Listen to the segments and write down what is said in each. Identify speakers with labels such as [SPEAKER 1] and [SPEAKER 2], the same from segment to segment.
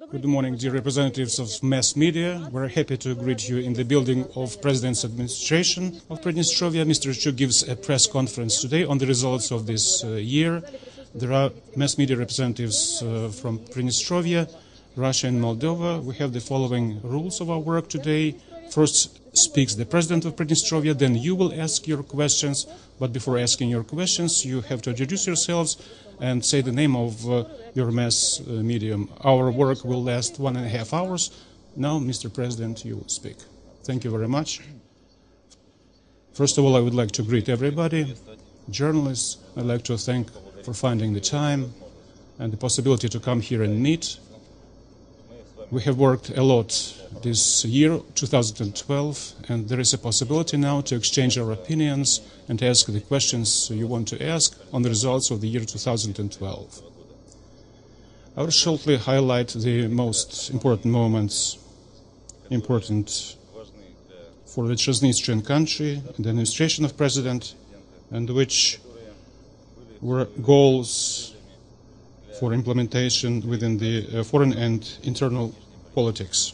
[SPEAKER 1] Good morning, dear representatives of mass media. We're happy to greet you in the building of President's Administration of Pridnestrovья. Mr. Ševčuk gives a press conference today on the results of this year. There are mass media representatives from Pridnestrovья, Russia and Moldova. We have the following rules of our work today. First speaks the President of Pridnestrovья, then you will ask your questions. But before asking your questions, you have to introduce yourselves and say the name of your mass medium. Our work will last 1.5 hours. Now, Mr. President, you will speak. Thank you very much. First of all, I would like to greet everybody, journalists. I'd like to thank for finding the time and the possibility to come here and meet. We have worked a lot this year, 2012, and there is a possibility now to exchange our opinions and ask the questions you want to ask on the results of the year 2012. I will shortly highlight the most important moments, important for the Transnistrian country and the administration of President, and which were goals for implementation within the foreign and internal politics.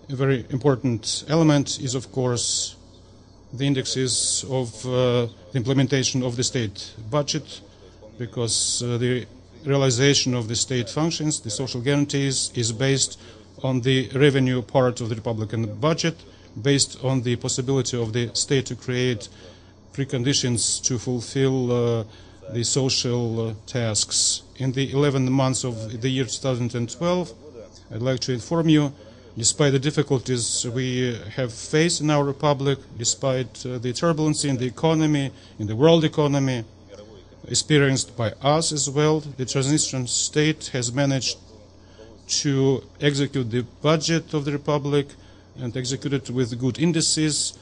[SPEAKER 1] A very important element is, of course, the indexes of the implementation of the state budget, because the realization of the state functions, the social guarantees, is based on the revenue part of the Republican budget, based on the possibility of the state to create preconditions to fulfill the social tasks. In the 11 months of the year 2012, I'd like to inform you, despite the difficulties we have faced in our republic, despite the turbulence in the economy, in the world economy, experienced by us as well, the Transnistrian state has managed to execute the budget of the republic and execute it with good indices.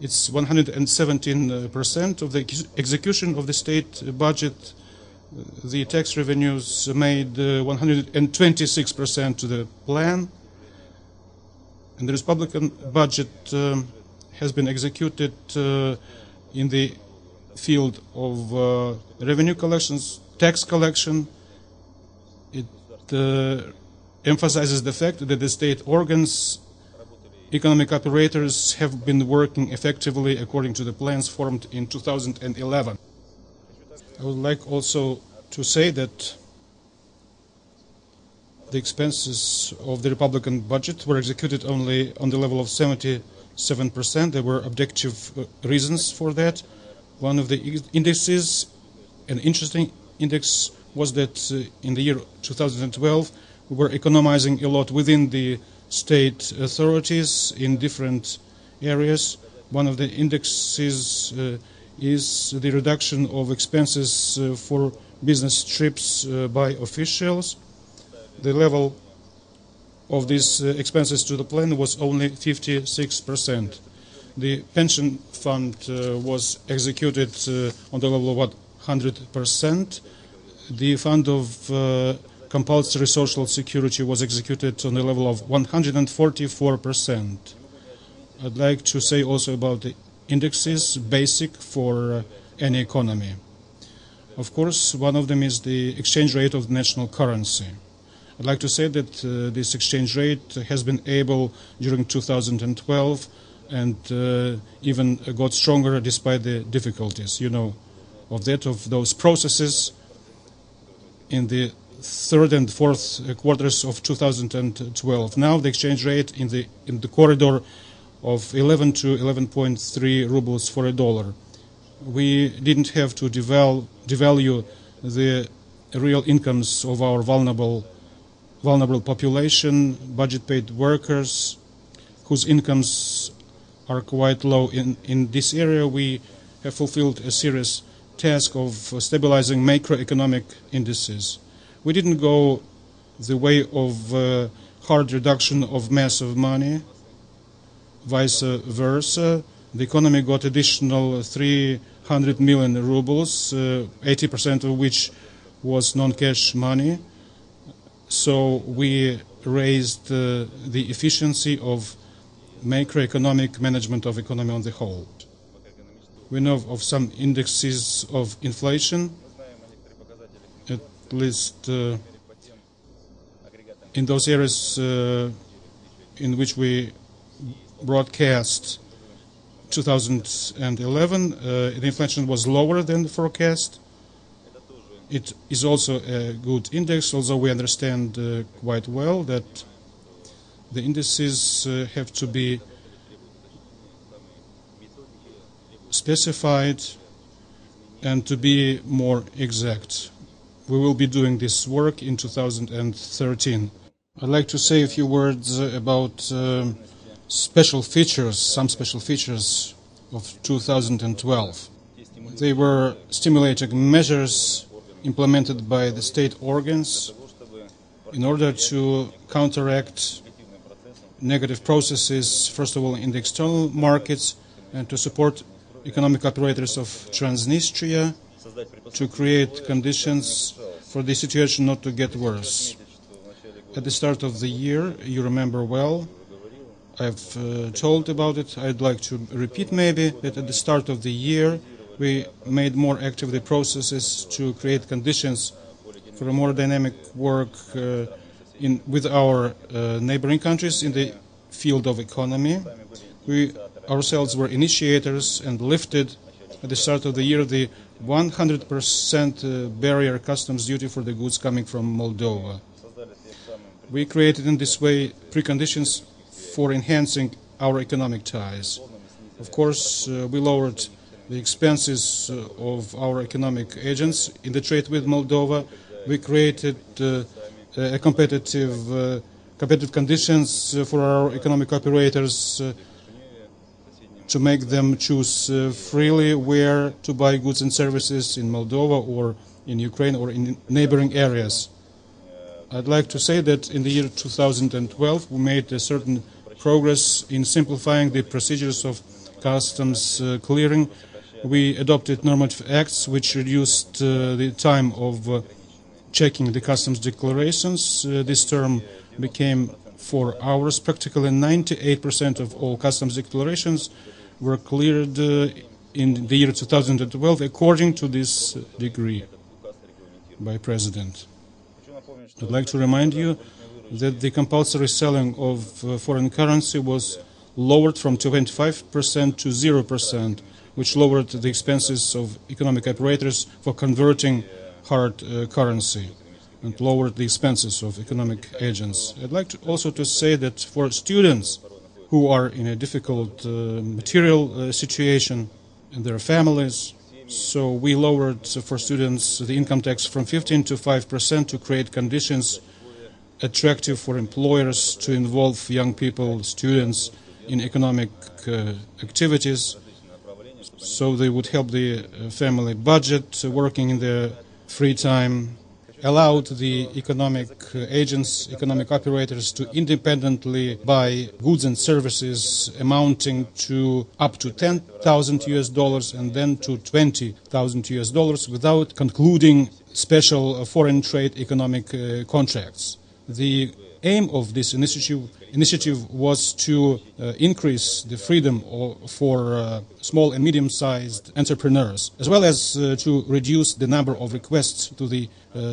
[SPEAKER 1] It's 117% of the execution of the state budget. The tax revenues made 126% to the plan. And the Republican budget has been executed in the field of revenue collections, tax collection. It emphasizes the fact that the state organs, economic operators have been working effectively according to the plans formed in 2011. I would like also to say that the expenses of the Republican budget were executed only on the level of 77%. There were objective reasons for that. One of the indices, an interesting index, was that in the year 2012 we were economizing a lot within the state authorities in different areas. One of the indexes is the reduction of expenses for business trips by officials. The level of these expenses to the plan was only 56%. The pension fund was executed on the level of 100%. The fund of compulsory social security was executed on the level of 144%. I'd like to say also about the indexes, basic for any economy. Of course, one of them is the exchange rate of the national currency. I'd like to say that this exchange rate has been able during 2012 and even got stronger despite the difficulties, of those processes in the third and fourth quarters of 2012. Now the exchange rate in the corridor of 11 to 11.3 rubles for a dollar. We didn't have to devalue the real incomes of our vulnerable population, budget-paid workers, whose incomes are quite low. In this area, we have fulfilled a serious task of stabilizing macroeconomic indices. We didn't go the way of hard reduction of mass of money, vice versa. The economy got additional 300 million rubles, 80% of which was non-cash money. So we raised the efficiency of macroeconomic management of economy on the whole. We know of some indexes of inflation, at least In those areas in which we broadcast 2011, the inflation was lower than the forecast. It is also a good index, although we understand quite well that the indices have to be specified and to be more exact. We will be doing this work in 2013. I'd like to say a few words about some special features of 2012. They were stimulating measures implemented by the state organs in order to counteract negative processes, first of all, in the external markets, and to support economic operators of Transnistria to create conditions for the situation not to get worse. At the start of the year, you remember well, I've told about it, I'd like to repeat maybe, that at the start of the year we made more active the processes to create conditions for a more dynamic work with our neighboring countries in the field of economy. We ourselves were initiators and lifted at the start of the year the 100% barrier customs duty for the goods coming from Moldova. We created in this way preconditions for enhancing our economic ties. Of course, we lowered the expenses of our economic agents in the trade with Moldova. We created competitive conditions for our economic operators to make them choose freely where to buy goods and services in Moldova or in Ukraine or in neighboring areas. I'd like to say that in the year 2012 we made a certain progress in simplifying the procedures of customs clearing. We adopted normative acts which reduced the time of checking the customs declarations. This term became 4 hours. Practically 98% of all customs declarations were cleared in the year 2012 according to this decree by President. I'd like to remind you that the compulsory selling of foreign currency was lowered from 25% to 0%, which lowered the expenses of economic operators for converting hard currency and lowered the expenses of economic agents. I'd like to also to say that for students who are in a difficult material situation and their families, so we lowered for students the income tax from 15% to 5% to create conditions attractive for employers to involve young people, students, in economic activities, so they would help the family budget, working in their free time, allowed the economic agents, economic operators to independently buy goods and services amounting to up to $10,000 and then to $20,000 without concluding special foreign trade economic contracts. The aim of this initiative was to increase the freedom for small and medium-sized entrepreneurs, as well as to reduce the number of requests to the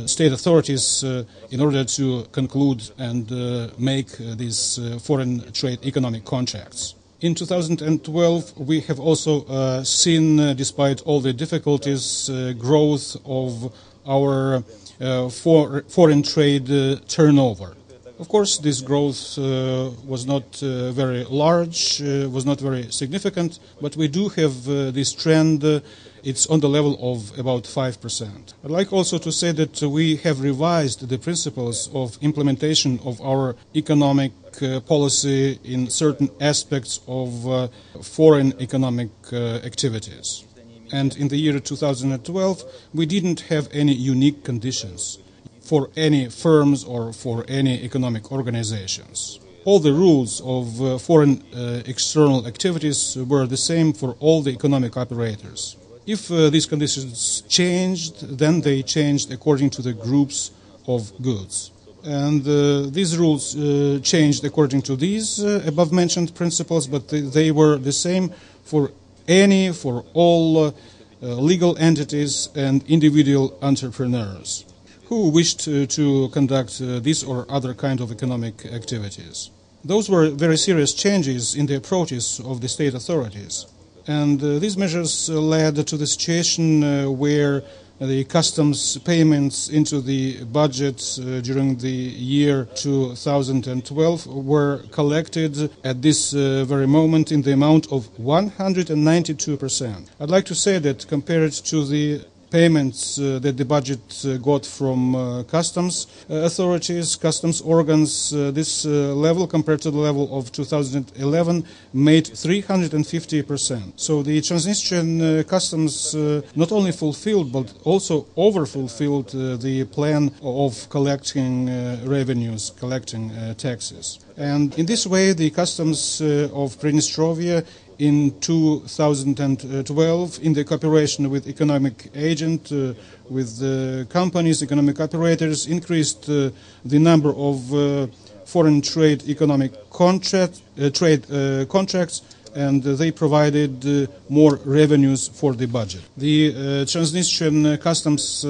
[SPEAKER 1] state authorities in order to conclude and make these foreign trade economic contracts. In 2012, we have also seen, despite all the difficulties, growth of our foreign trade turnover. Of course, this growth was not very large, was not very significant, but we do have this trend. It's on the level of about 5%. I'd like also to say that we have revised the principles of implementation of our economic policy in certain aspects of foreign economic activities. And in the year 2012, we didn't have any unique conditions for any firms or for any economic organizations. All the rules of foreign external activities were the same for all the economic operators. If these conditions changed, then they changed according to the groups of goods. And these rules changed according to these above-mentioned principles, but they were the same for all legal entities and individual entrepreneurs. who wished to conduct this or other kind of economic activities. Those were very serious changes in the approaches of the state authorities. And these measures led to the situation where the customs payments into the budget during the year 2012 were collected at this very moment in the amount of 192%. I'd like to say that compared to the payments that the budget got from customs authorities, customs organs, this level compared to the level of 2011 made 350%. So the Transnistrian customs not only fulfilled but also over-fulfilled the plan of collecting revenues, collecting taxes. And in this way the customs of Pridnestrovья in 2012, in the cooperation with economic agent, with companies, economic operators, increased the number of foreign trade economic contracts, and they provided more revenues for the budget. The Transnistrian customs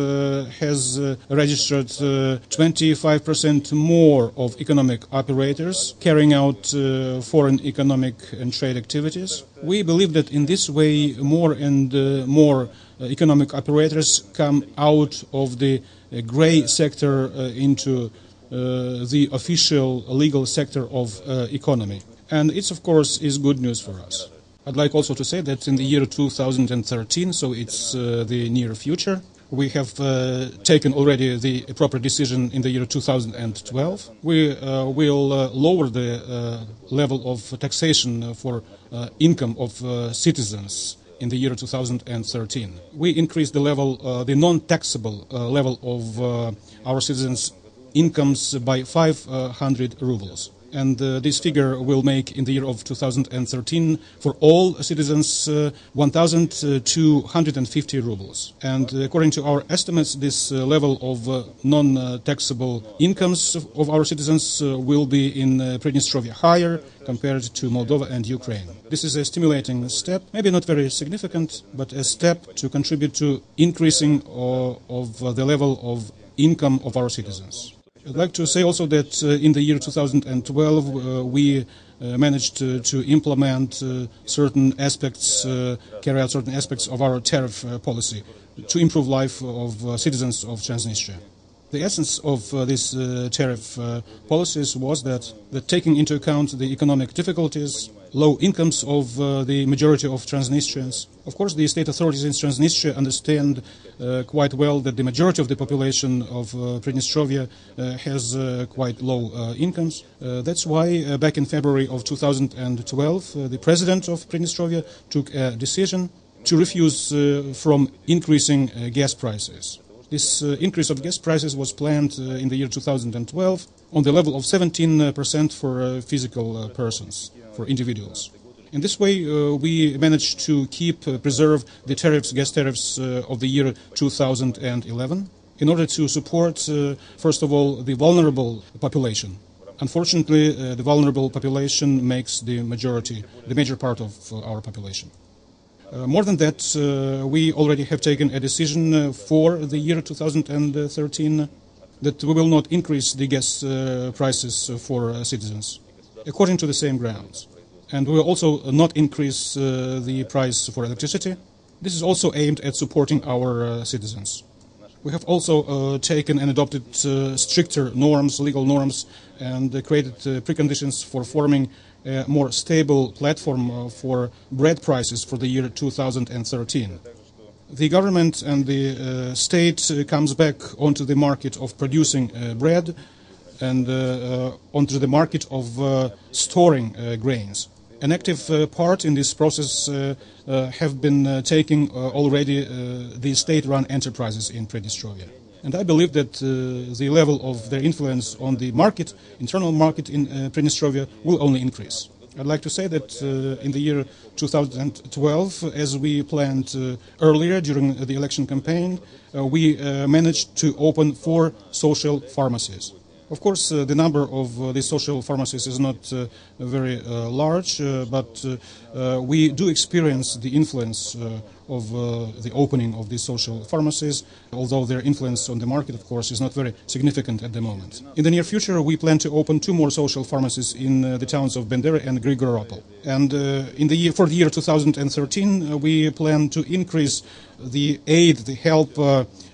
[SPEAKER 1] has registered 25% more of economic operators carrying out foreign economic and trade activities. We believe that in this way more and more economic operators come out of the gray sector into the official legal sector of economy. And it's, of course, is good news for us. I'd like also to say that in the year 2013, so it's the near future, we have taken already the proper decision in the year 2012. We will lower the level of taxation for income of citizens in the year 2013. We increased the level, the non-taxable level of our citizens' incomes by 500 rubles. And this figure will make in the year of 2013 for all citizens 1,250 rubles. And according to our estimates, this level of non-taxable incomes of our citizens will be in Pridnestrovья higher compared to Moldova and Ukraine. This is a stimulating step, maybe not very significant, but a step to contribute to increasing of the level of income of our citizens. I'd like to say also that in the year 2012 we managed to implement certain aspects, carry out certain aspects of our tariff policy to improve life of citizens of Transnistria. The essence of these tariff policies was that taking into account the economic difficulties, low incomes of the majority of Transnistrians. Of course, the state authorities in Transnistria understand quite well that the majority of the population of Pridnestrovья has quite low incomes. That's why back in February of 2012, the president of Pridnestrovья took a decision to refuse from increasing gas prices. This increase of gas prices was planned in the year 2012 on the level of 17% for physical persons, for individuals. In this way, we managed to preserve the tariffs, gas tariffs of the year 2011 in order to support, first of all, the vulnerable population. Unfortunately, the vulnerable population makes the major part of our population. More than that, we already have taken a decision for the year 2013 that we will not increase the gas prices for citizens according to the same grounds. And we will also not increase the price for electricity. This is also aimed at supporting our citizens. We have also taken and adopted stricter norms, legal norms, and created preconditions for forming a more stable platform for bread prices for the year 2013. The government and the state comes back onto the market of producing bread and onto the market of storing grains. An active part in this process have been taking already the state-run enterprises in Pridnestrovья. And I believe that the level of their influence on the market, internal market in Pridnestrovья, will only increase. I'd like to say that in the year 2012, as we planned earlier during the election campaign, we managed to open 4 social pharmacies. Of course, the number of these social pharmacies is not very large, but we do experience the influence of the opening of these social pharmacies, although their influence on the market, of course, is not very significant at the moment. In the near future, we plan to open 2 more social pharmacies in the towns of Bendera and Grigoropol. And for the year 2013, we plan to increase the aid, the help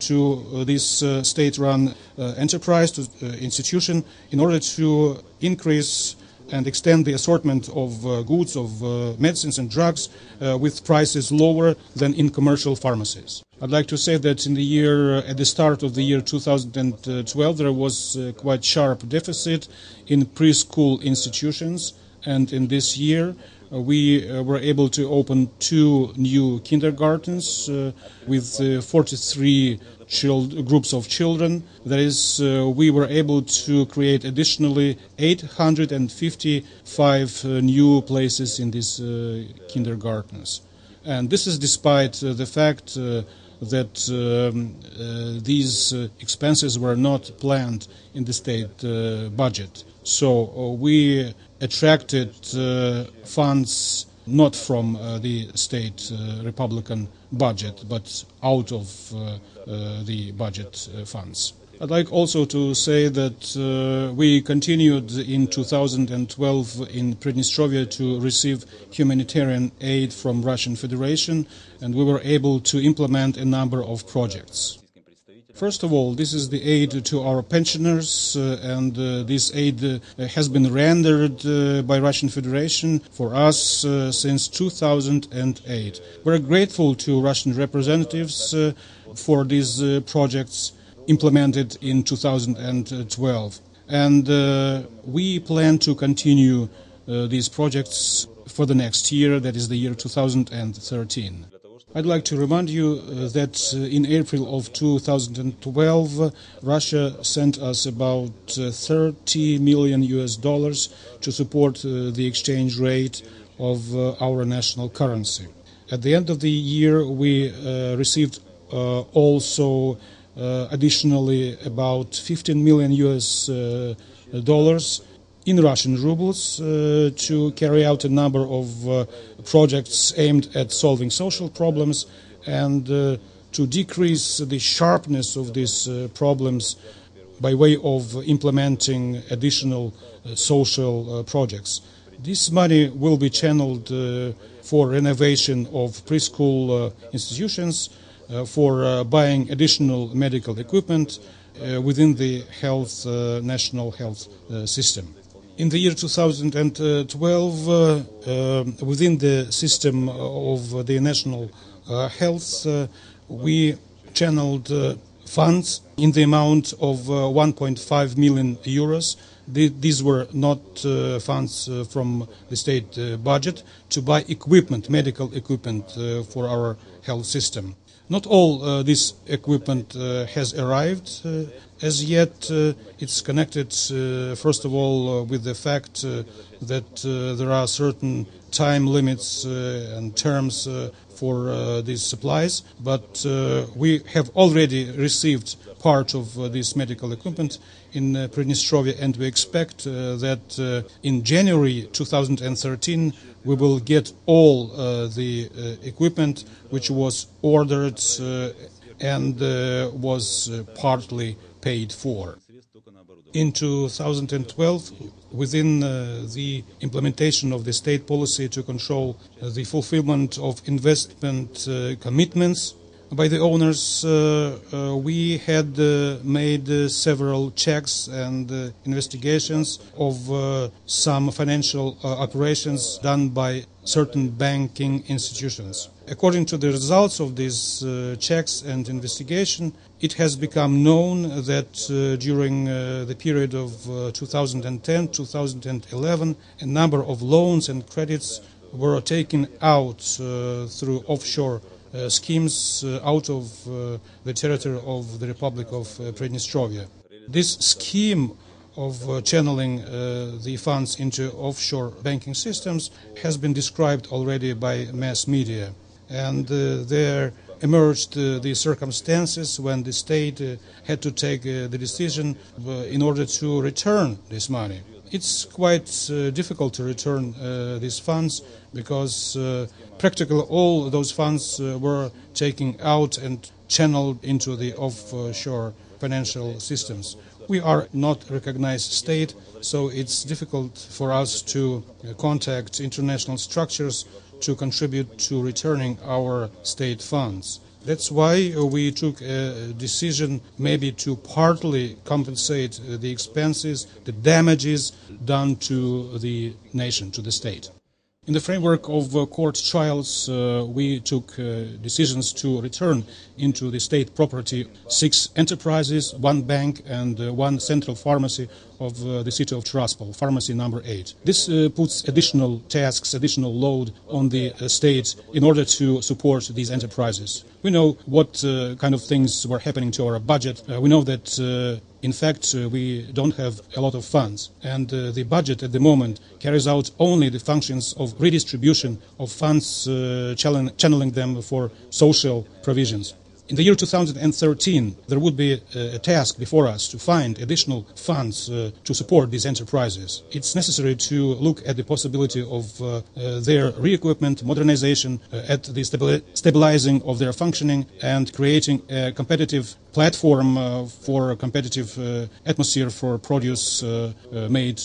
[SPEAKER 1] to this state-run enterprise, to institution, in order to increase and extend the assortment of goods, of medicines and drugs with prices lower than in commercial pharmacies. I'd like to say that at the start of the year 2012, there was a quite sharp deficit in preschool institutions, and in this year we were able to open 2 new kindergartens with 43 groups of children. That is, we were able to create additionally 855 new places in these kindergartens. And this is despite the fact that these expenses were not planned in the state budget. So we attracted funds not from the state Republican budget, but out of the budget funds. I'd like also to say that we continued in 2012 in Pridnestrovья to receive humanitarian aid from Russian Federation, and we were able to implement a number of projects. First of all, this is the aid to our pensioners, and this aid has been rendered by Russian Federation for us since 2008. We're grateful to Russian representatives for these projects implemented in 2012. And we plan to continue these projects for the next year, that is the year 2013. I'd like to remind you that in April of 2012, Russia sent us about $30 million to support the exchange rate of our national currency. At the end of the year, we received also additionally about $15 million in Russian rubles to carry out a number of projects aimed at solving social problems and to decrease the sharpness of these problems by way of implementing additional social projects. This money will be channeled for renovation of preschool institutions, for buying additional medical equipment within the national health system. In the year 2012, within the system of the national health, we channeled funds in the amount of 1.5 million euros. These were not funds from the state budget to buy equipment, medical equipment for our health system. Not all this equipment has arrived as yet. It's connected, first of all, with the fact that there are certain time limits and terms for these supplies, but we have already received part of this medical equipment in Pridnestrovья, and we expect that in January 2013 we will get all the equipment which was ordered and was partly paid for. In 2012, within the implementation of the state policy to control the fulfillment of investment commitments by the owners, we had made several checks and investigations of some financial operations done by certain banking institutions. According to the results of these checks and investigation, it has become known that during the period of 2010-2011, a number of loans and credits were taken out through offshore schemes out of the territory of the Republic of Pridnestrovья. This scheme of channeling the funds into offshore banking systems has been described already by mass media, and there emerged the circumstances when the state had to take the decision in order to return this money. It's quite difficult to return these funds because practically all those funds were taken out and channeled into the offshore financial systems. We are not a recognized state, so it's difficult for us to contact international structures to contribute to returning our state funds. That's why we took a decision maybe to partly compensate the expenses, the damages done to the nation, to the state. In the framework of court trials, we took decisions to return into the state property 6 enterprises, 1 bank and 1 central pharmacy of the city of Tiraspol, pharmacy number 8. This puts additional tasks, additional load on the state in order to support these enterprises. We know what kind of things were happening to our budget. We know that in fact, we don't have a lot of funds, and the budget at the moment carries out only the functions of redistribution of funds, channeling them for social provisions. In the year 2013, there would be a task before us to find additional funds to support these enterprises. It's necessary to look at the possibility of their re-equipment, modernization, at the stabilizing of their functioning, and creating a competitive platform for a competitive atmosphere for produce made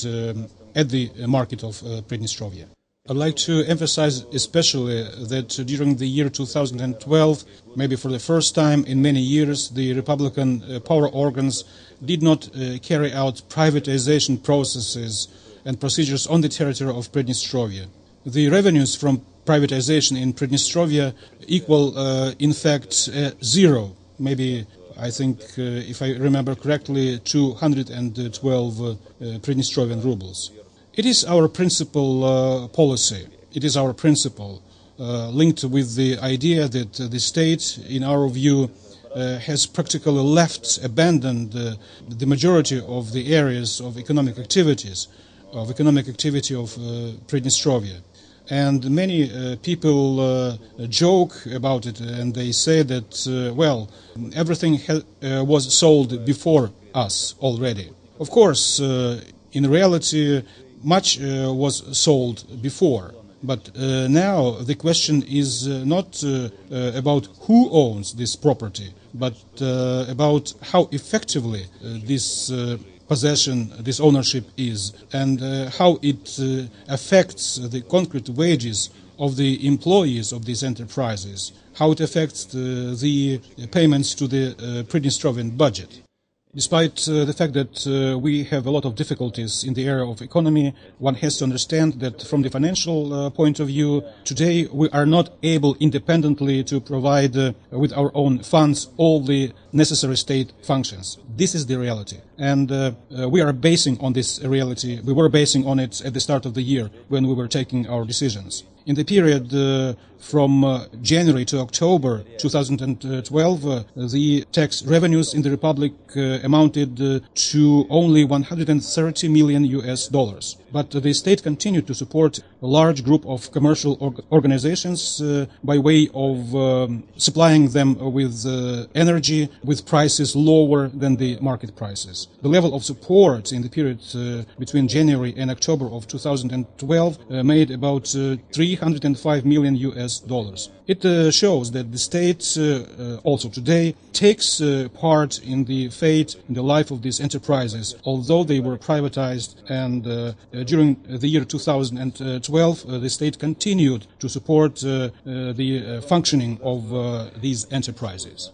[SPEAKER 1] at the market of Pridnestrovья. I'd like to emphasize especially that during the year 2012, maybe for the first time in many years, the Republican power organs did not carry out privatization processes and procedures on the territory of Pridnestrovья. The revenues from privatization in Pridnestrovья equal, in fact, 0. Maybe, I think, if I remember correctly, 212 Pridnestrovian rubles. It is our principal policy. It is our principle linked with the idea that the state, in our view, has practically abandoned the majority of the areas of economic activity of Pridnestrovья. And many people joke about it, and they say that, well, everything was sold before us already. Of course, in reality, much was sold before, but now the question is not about who owns this property, but about how effectively this possession, this ownership is, and how it affects the concrete wages of the employees of these enterprises, how it affects the payments to the Pridnestrovian budget. Despite the fact that we have a lot of difficulties in the area of economy, one has to understand that from the financial point of view, today we are not able independently to provide with our own funds all the necessary state functions. This is the reality. And we are basing on this reality. We were basing on it at the start of the year when we were taking our decisions. In the period from January to October 2012, the tax revenues in the Republic amounted to only $130 million. But the state continued to support a large group of commercial organizations by way of supplying them with energy with prices lower than the market prices. The level of support in the period between January and October of 2012 made about $305 million. It shows that the state also today takes part in the fate, in the life of these enterprises, although they were privatized, and during the year 2012 the state continued to support the functioning of these enterprises.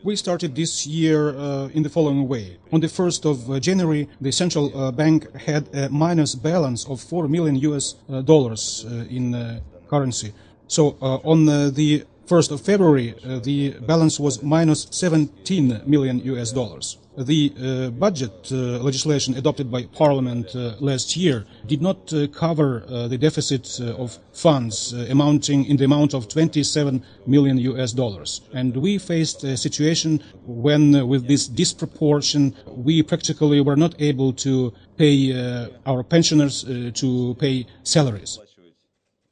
[SPEAKER 1] We started this year in the following way. On the 1st of January, the central bank had a minus balance of $4 million in currency. So on the 1st of February, the balance was minus $17 million. The budget legislation adopted by Parliament last year did not cover the deficit of funds amounting in the amount of $27 million. And we faced a situation when, with this disproportion, we practically were not able to pay our pensioners to pay salaries.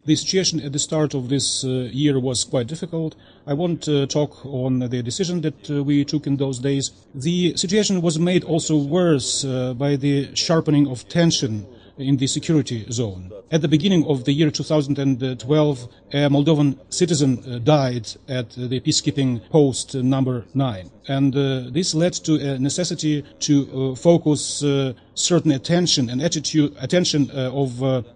[SPEAKER 1] The situation at the start of this year was quite difficult. I won't talk on the decision that we took in those days. The situation was made also worse by the sharpening of tension in the security zone. At the beginning of the year 2012, a Moldovan citizen died at the peacekeeping post number 9. And this led to a necessity to focus certain attention and attention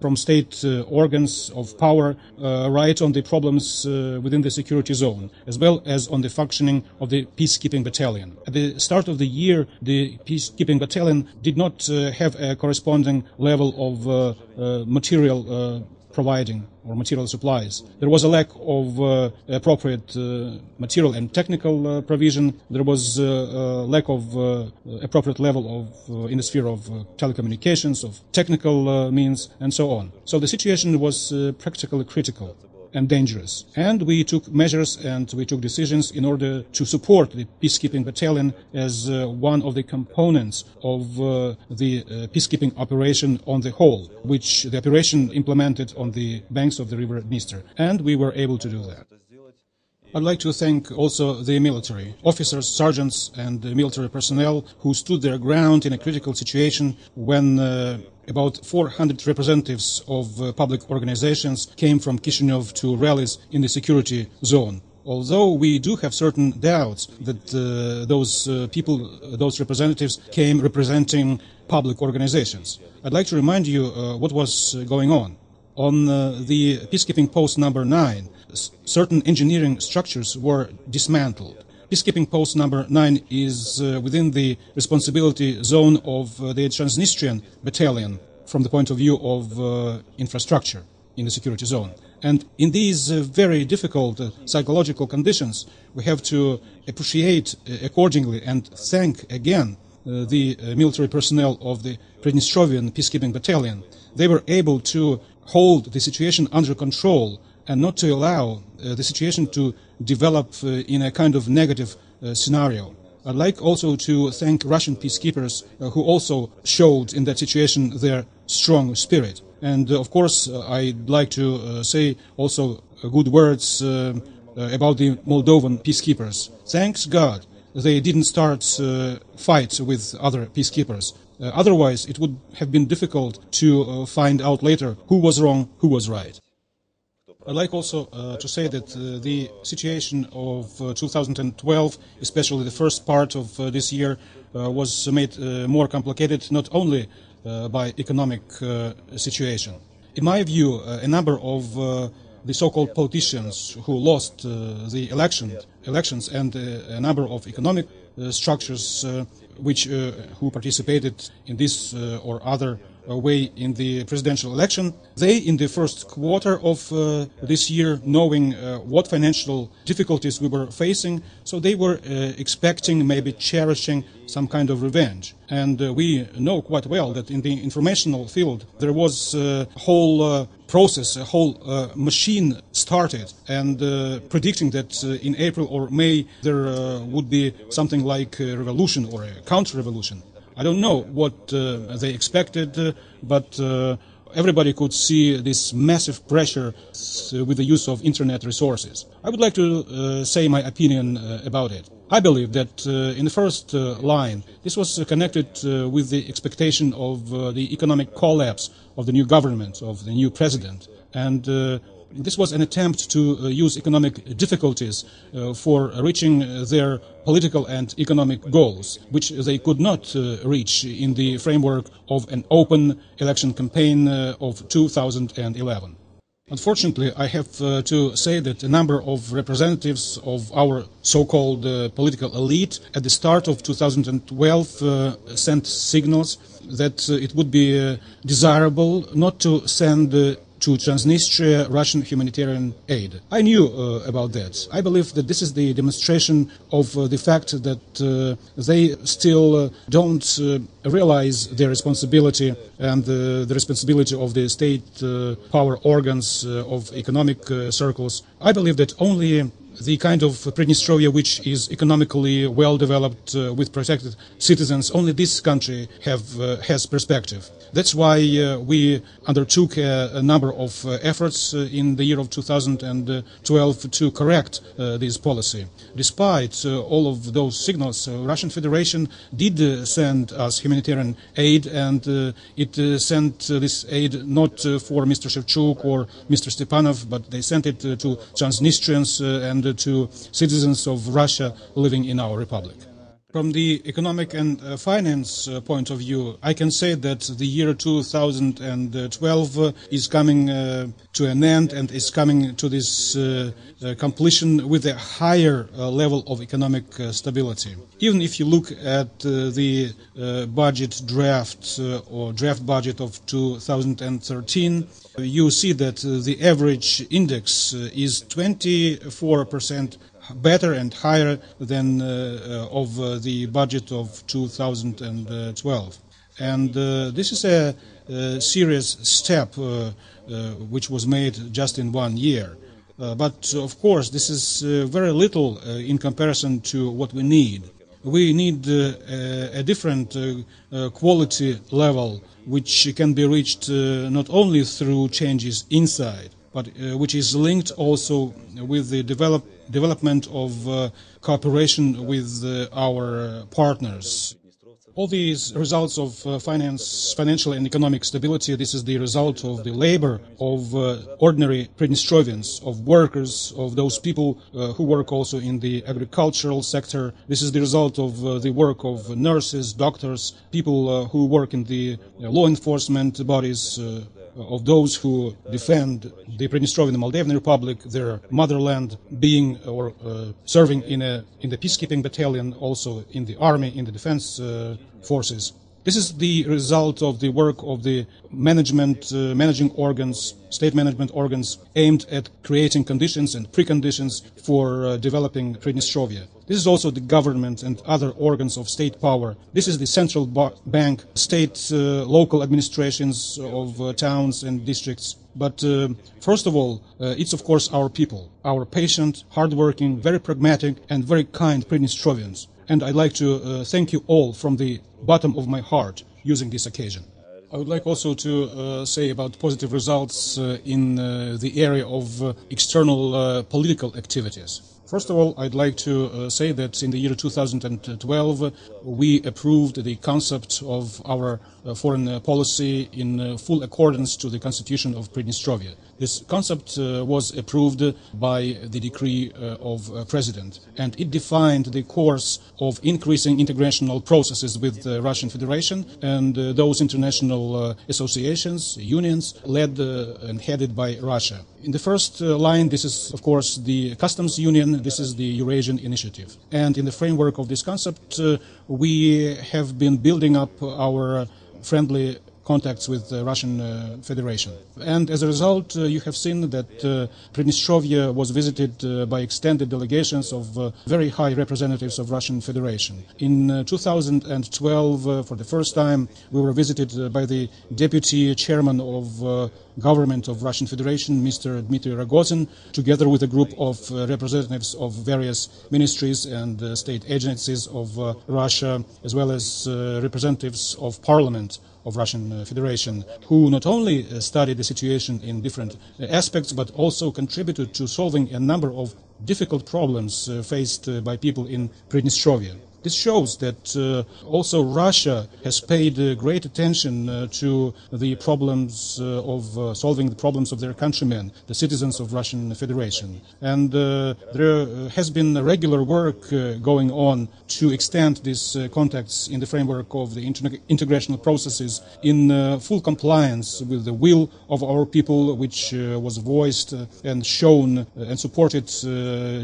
[SPEAKER 1] from state organs of power right on the problems within the security zone, as well as on the functioning of the peacekeeping battalion. At the start of the year, the peacekeeping battalion did not have a corresponding level of material providing or material supplies. There was a lack of appropriate material and technical provision. There was a lack of appropriate level of in the sphere of telecommunications, of technical means, and so on. So the situation was practically critical and dangerous. And we took measures and we took decisions in order to support the peacekeeping battalion as one of the components of the peacekeeping operation on the whole, which the operation implemented on the banks of the river Dniester. And we were able to do that. I'd like to thank also the military, officers, sergeants, and military personnel who stood their ground in a critical situation when about 400 representatives of public organizations came from Chisinau to rallies in the security zone. Although we do have certain doubts that those representatives came representing public organizations. I'd like to remind you what was going on. On the peacekeeping post number 9, certain engineering structures were dismantled. Peacekeeping post number 9 is within the responsibility zone of the Transnistrian battalion from the point of view of infrastructure in the security zone. And in these very difficult psychological conditions, we have to appreciate accordingly and thank again the military personnel of the Pridnestrovian peacekeeping battalion. They were able to hold the situation under control and not to allow the situation to develop in a kind of negative scenario. I'd like also to thank Russian peacekeepers who also showed in that situation their strong spirit. And of course, I'd like to say also good words about the Moldovan peacekeepers. Thanks God they didn't start fights with other peacekeepers. Otherwise, it would have been difficult to find out later who was wrong, who was right. I'd like also to say that the situation of 2012, especially the first part of this year, was made more complicated not only by economic situation. In my view, a number of the so-called politicians who lost the elections and a number of economic structures who participated in this or other way in the presidential election, they in the first quarter of this year, knowing what financial difficulties we were facing, so they were expecting, maybe cherishing some kind of revenge. And we know quite well that in the informational field there was a whole process, a whole machine started, and predicting that in April or May there would be something like a revolution or a counter-revolution. I don't know what they expected, but everybody could see this massive pressure with the use of internet resources. I would like to say my opinion about it. I believe that in the first line, this was connected with the expectation of the economic collapse of the new government, of the new president. And this was an attempt to use economic difficulties for reaching their political and economic goals, which they could not reach in the framework of an open election campaign of 2011. Unfortunately, I have to say that a number of representatives of our so-called political elite at the start of 2012 sent signals that it would be desirable not to send to Transnistria Russian humanitarian aid. I knew about that. I believe that this is the demonstration of the fact that they still don't realize their responsibility and the responsibility of the state power organs of economic circles. I believe that only the kind of Pridnestrovia which is economically well developed with protected citizens. Only this country has perspective. That's why we undertook a number of efforts in the year of 2012 to correct this policy. Despite all of those signals, Russian Federation did send us humanitarian aid, and it sent this aid not for Mr. Shevchuk or Mr. Stepanov, but they sent it to Transnistrians and to citizens of Russia living in our republic. From the economic and finance point of view, I can say that the year 2012 is coming to an end and is coming to this completion with a higher level of economic stability. Even if you look at the budget draft or draft budget of 2013, you see that the average index is 24% better and higher than of the budget of 2012. And this is a serious step which was made just in 1 year. But of course, this is very little in comparison to what we need. We need a different quality level which can be reached not only through changes inside, but which is linked also with the development of cooperation with our partners. All these results of financial and economic stability, this is the result of the labor of ordinary Pridnestrovians, of workers, of those people who work also in the agricultural sector. This is the result of the work of nurses, doctors, people who work in the law enforcement bodies, of those who defend the Prидnestrovian and Moldavian Republic, their motherland, being or serving in the peacekeeping battalion, also in the army, in the defense forces. This is the result of the work of the managing organs, state management organs, aimed at creating conditions and preconditions for developing Pridnestrovia. This is also the government and other organs of state power. This is the central bank, state, local administrations of towns and districts. But first of all, it's of course our people, our patient, hardworking, very pragmatic and very kind Pridnestrovians. And I'd like to thank you all from the bottom of my heart using this occasion. I would like also to say about positive results in the area of external political activities. First of all, I'd like to say that in the year 2012, we approved the concept of our foreign policy in full accordance to the Constitution of Pridnestrovia. This concept was approved by the decree of President, and it defined the course of increasing integrational processes with the Russian Federation and those international associations, unions, led and headed by Russia. In the first line, this is, of course, the Customs Union, this is the Eurasian Initiative. And in the framework of this concept, we have been building up our friendly contacts with the Russian Federation. And as a result, you have seen that Pridnestrovia was visited by extended delegations of very high representatives of Russian Federation. In 2012, for the first time, we were visited by the Deputy Chairman of Government of Russian Federation, Mr. Dmitry Rogozin, together with a group of representatives of various ministries and state agencies of Russia, as well as representatives of Parliament of Russian Federation, who not only studied the situation in different aspects, but also contributed to solving a number of difficult problems faced by people in Pridnestrovia. This shows that also Russia has paid great attention to the problems of solving the problems of their countrymen, the citizens of Russian Federation. And there has been regular work going on to extend these contacts in the framework of the integrational processes in full compliance with the will of our people, which was voiced and shown and supported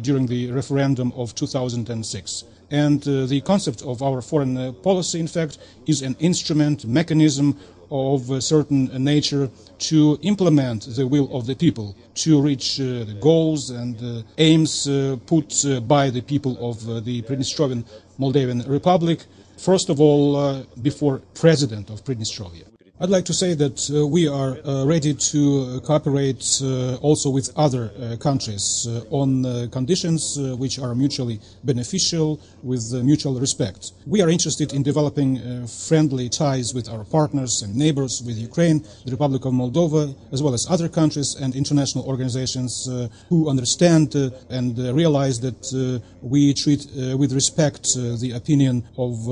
[SPEAKER 1] during the referendum of 2006. And the concept of our foreign policy, in fact, is an instrument, mechanism of a certain nature to implement the will of the people, to reach the goals and aims put by the people of the Pridnestrovian Moldavian Republic, first of all, before President of Pridnestrovia. I'd like to say that we are ready to cooperate also with other countries on conditions which are mutually beneficial, with mutual respect. We are interested in developing friendly ties with our partners and neighbors, with Ukraine, the Republic of Moldova, as well as other countries and international organizations who understand and realize that we treat with respect the opinion of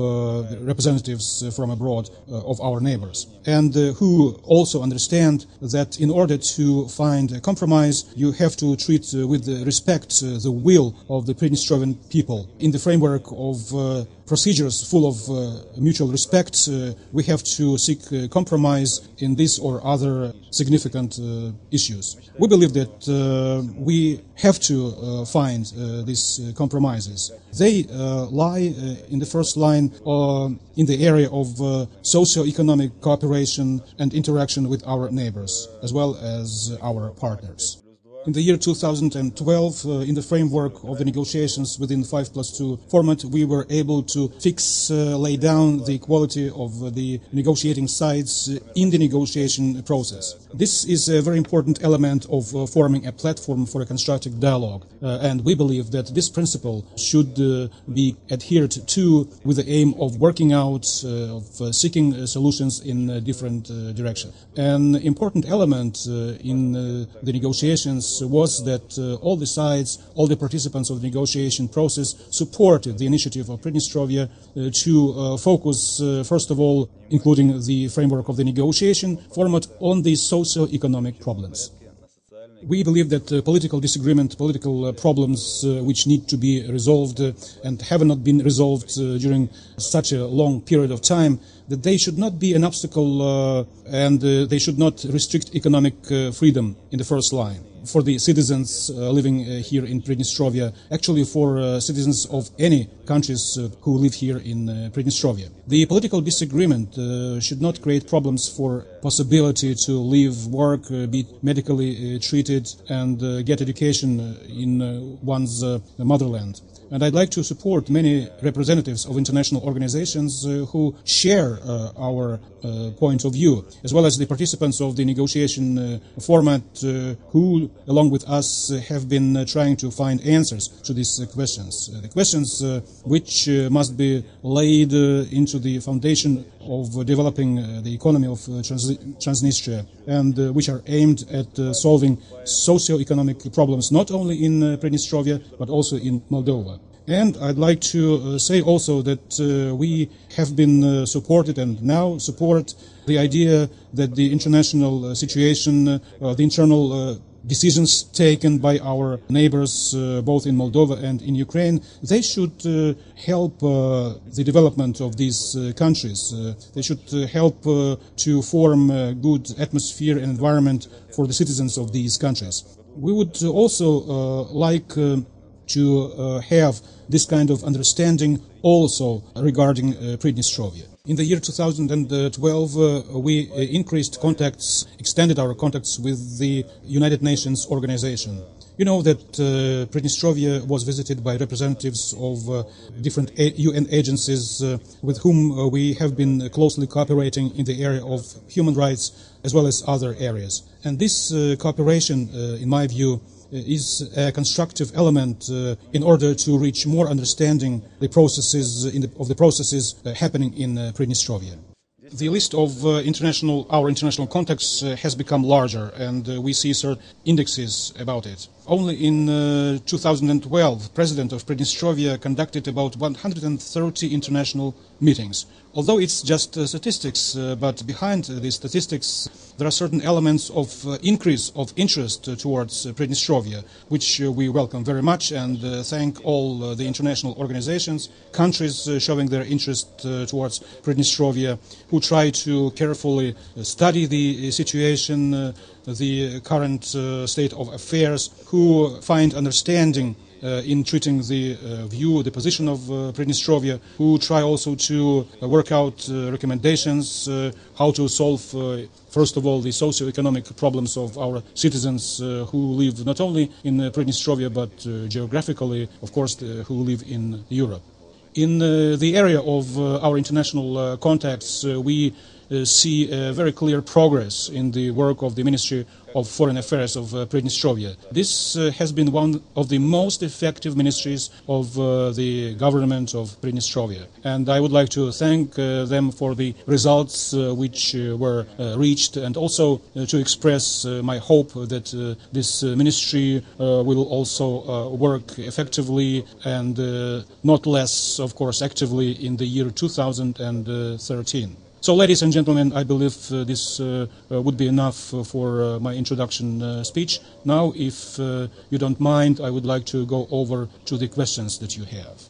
[SPEAKER 1] representatives from abroad of our neighbors, and who also understand that in order to find a compromise, you have to treat with respect the will of the Pridnestrovian people. In the framework of procedures full of mutual respect, we have to seek compromise in this or other significant issues. We believe that we have to find these compromises. They lie in the first line in the area of socio-economic cooperation and interaction with our neighbors, as well as our partners. In the year 2012, in the framework of the negotiations within the 5+2 format, we were able to lay down the equality of the negotiating sides in the negotiation process. This is a very important element of forming a platform for a constructive dialogue, and we believe that this principle should be adhered to with the aim of working out, of seeking solutions in different directions. An important element in the negotiations was that all the sides, all the participants of the negotiation process supported the initiative of Pridnestrovia to focus, first of all, including the framework of the negotiation format, on the socio-economic problems. We believe that political disagreement, political problems which need to be resolved and have not been resolved during such a long period of time, that they should not be an obstacle and they should not restrict economic freedom in the first line for the citizens living here in Pridnestrovia, actually for citizens of any countries who live here in Pridnestrovia. The political disagreement should not create problems for possibility to live, work, be medically treated and get education in one's motherland. And I'd like to support many representatives of international organizations who share our point of view, as well as the participants of the negotiation format who, along with us, have been trying to find answers to these questions. The questions which must be laid into the foundation of developing the economy of Transnistria, and which are aimed at solving socio-economic problems not only in Pridnestrovia but also in Moldova. And I'd like to say also that we have been supported and now support the idea that the international situation, the internal decisions taken by our neighbors, both in Moldova and in Ukraine, they should help the development of these countries. They should help to form a good atmosphere and environment for the citizens of these countries. We would also like to have this kind of understanding also regarding Pridnestrovia. In the year 2012, we increased contacts, extended our contacts with the United Nations organization. You know that Pridnestrovia was visited by representatives of different UN agencies with whom we have been closely cooperating in the area of human rights as well as other areas. And this cooperation, in my view, is a constructive element in order to reach more understanding the processes of the processes happening in Pridnestrovia. The list of our international contacts has become larger, and we see certain indexes about it. Only in 2012, President of Pridnestrovia conducted about 130 international meetings. Although it's just statistics, but behind these statistics there are certain elements of increase of interest towards Pridnestrovia, which we welcome very much and thank all the international organizations, countries showing their interest towards Pridnestrovia, who try to carefully study the situation, the current state of affairs, who find understanding in treating the position of Pridnestrovia, who try also to work out recommendations how to solve, first of all, the socio-economic problems of our citizens who live not only in Pridnestrovia but geographically, of course, who live in Europe. In the area of our international contacts, we see very clear progress in the work of the Ministry of Foreign Affairs of Pridnestrovья. This has been one of the most effective ministries of the government of Pridnestrovья. And I would like to thank them for the results which were reached, and also to express my hope that this ministry will also work effectively and not less, of course, actively in the year 2013. So, ladies and gentlemen, I believe this would be enough for my introduction speech. Now, if you don't mind, I would like to go over to the questions that you have.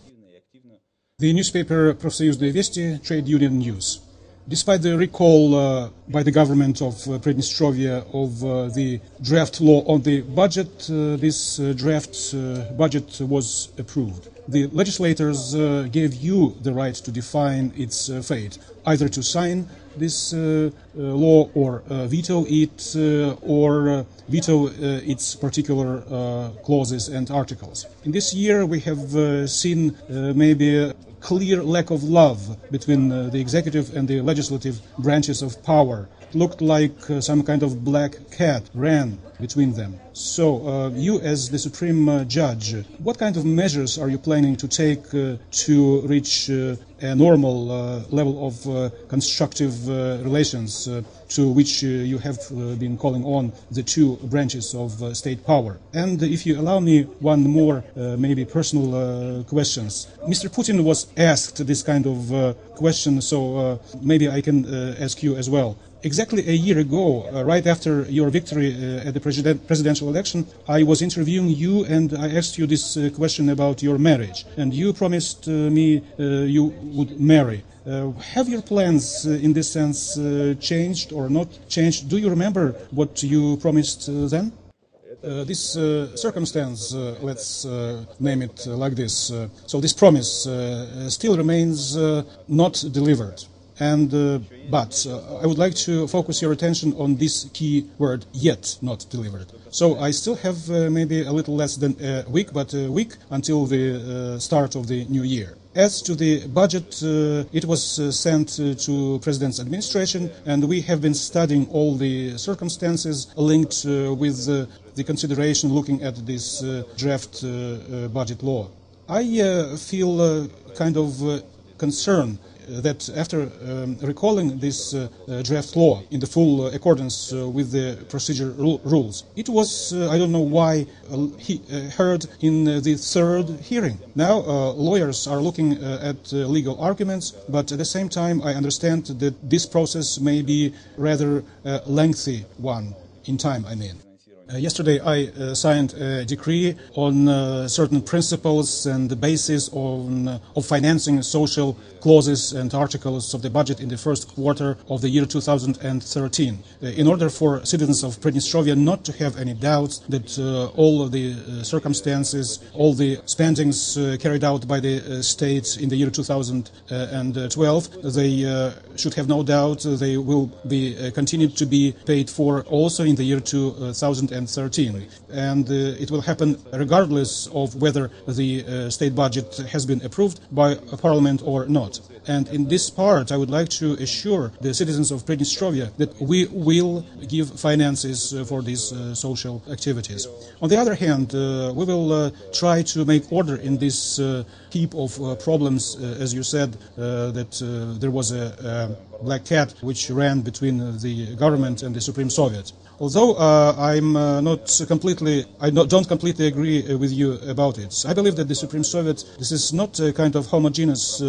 [SPEAKER 1] The newspaper Профсоюзные вести, Trade Union News. Despite the recall by the government of Pridnestrovья of the draft law on the budget, this draft budget was approved. The legislators gave you the right to define its fate, either to sign this law or veto it or veto its particular clauses and articles. In this year we have seen maybe a clear lack of love between the executive and the legislative branches of power. It looked like some kind of black cat ran between them. So, you as the Supreme Judge, what kind of measures are you planning to take to reach a normal level of constructive relations to which you have been calling on the two branches of state power? And if you allow me one more maybe personal questions. Mr. Putin was asked this kind of question, so maybe I can ask you as well. Exactly a year ago, right after your victory at the presidential election, I was interviewing you and I asked you this question about your marriage. And you promised me you would marry. Have your plans in this sense changed or not changed? Do you remember what you promised then? This circumstance, let's name it like this, so this promise still remains not delivered. But I would like to focus your attention on this key word, yet not delivered. So I still have maybe a little less than a week, but a week until the start of the new year. As to the budget, it was sent to President's administration, and we have been studying all the circumstances linked with the consideration looking at this draft budget law. I feel kind of concern that after recalling this draft law in the full accordance with the procedure rules, it was, I don't know why, heard in the third hearing. Now lawyers are looking at legal arguments, but at the same time I understand that this process may be rather lengthy one in time, I mean. Yesterday I signed a decree on certain principles and the basis of financing social clauses and articles of the budget in the first quarter of the year 2013. In order for citizens of Pridnestrovья not to have any doubts that all of the circumstances, all the spendings carried out by the state in the year 2012, they should have no doubt they will be continued to be paid for also in the year 2013. And it will happen regardless of whether the state budget has been approved by Parliament or not. And in this part, I would like to assure the citizens of Pridnestrovья that we will give finances for these social activities. On the other hand, we will try to make order in this heap of problems, as you said, that there was a black cat which ran between the government and the Supreme Soviet. Although I don't completely agree with you about it. I believe that the Supreme Soviet, this is not a kind of homogeneous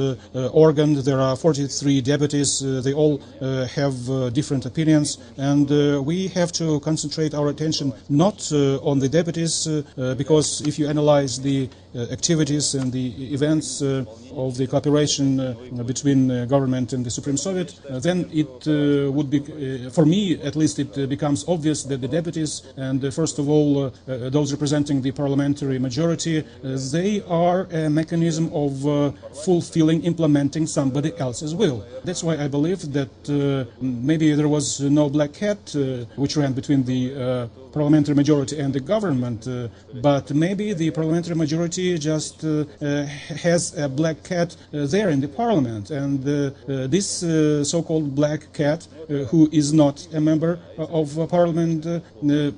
[SPEAKER 1] organ. There are 43 deputies. They all have different opinions, and we have to concentrate our attention not on the deputies, because if you analyze the activities and the events of the cooperation between government and the Supreme Soviet, then it would be, for me at least, it becomes obvious that the deputies and first of all those representing the parliamentary majority, they are a mechanism of fulfilling, implementing somebody else's will. That's why I believe that maybe there was no black cat which ran between the parliamentary majority and the government, but maybe the parliamentary majority majority just has a black cat there in the parliament, and this so-called black cat, who is not a member of parliament,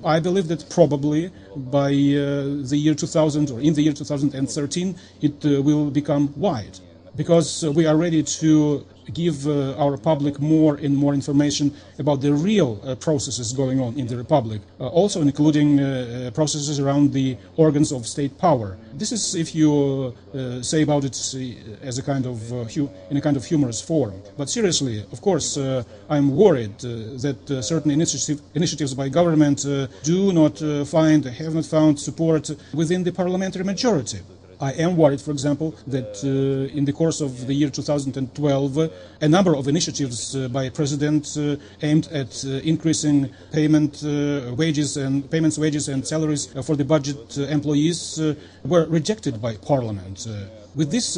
[SPEAKER 1] I believe that probably by the year 2000 or in the year 2013 it will become white, because we are ready to give our public more and more information about the real processes going on in the Republic, also including processes around the organs of state power. This is, if you say about it as a kind of in a kind of humorous form. But seriously, of course, I'm worried that certain initiatives by government do not have not found support within the parliamentary majority. I am worried, for example, that in the course of the year 2012, a number of initiatives by President aimed at increasing payments, wages and salaries for the budget employees were rejected by Parliament. With this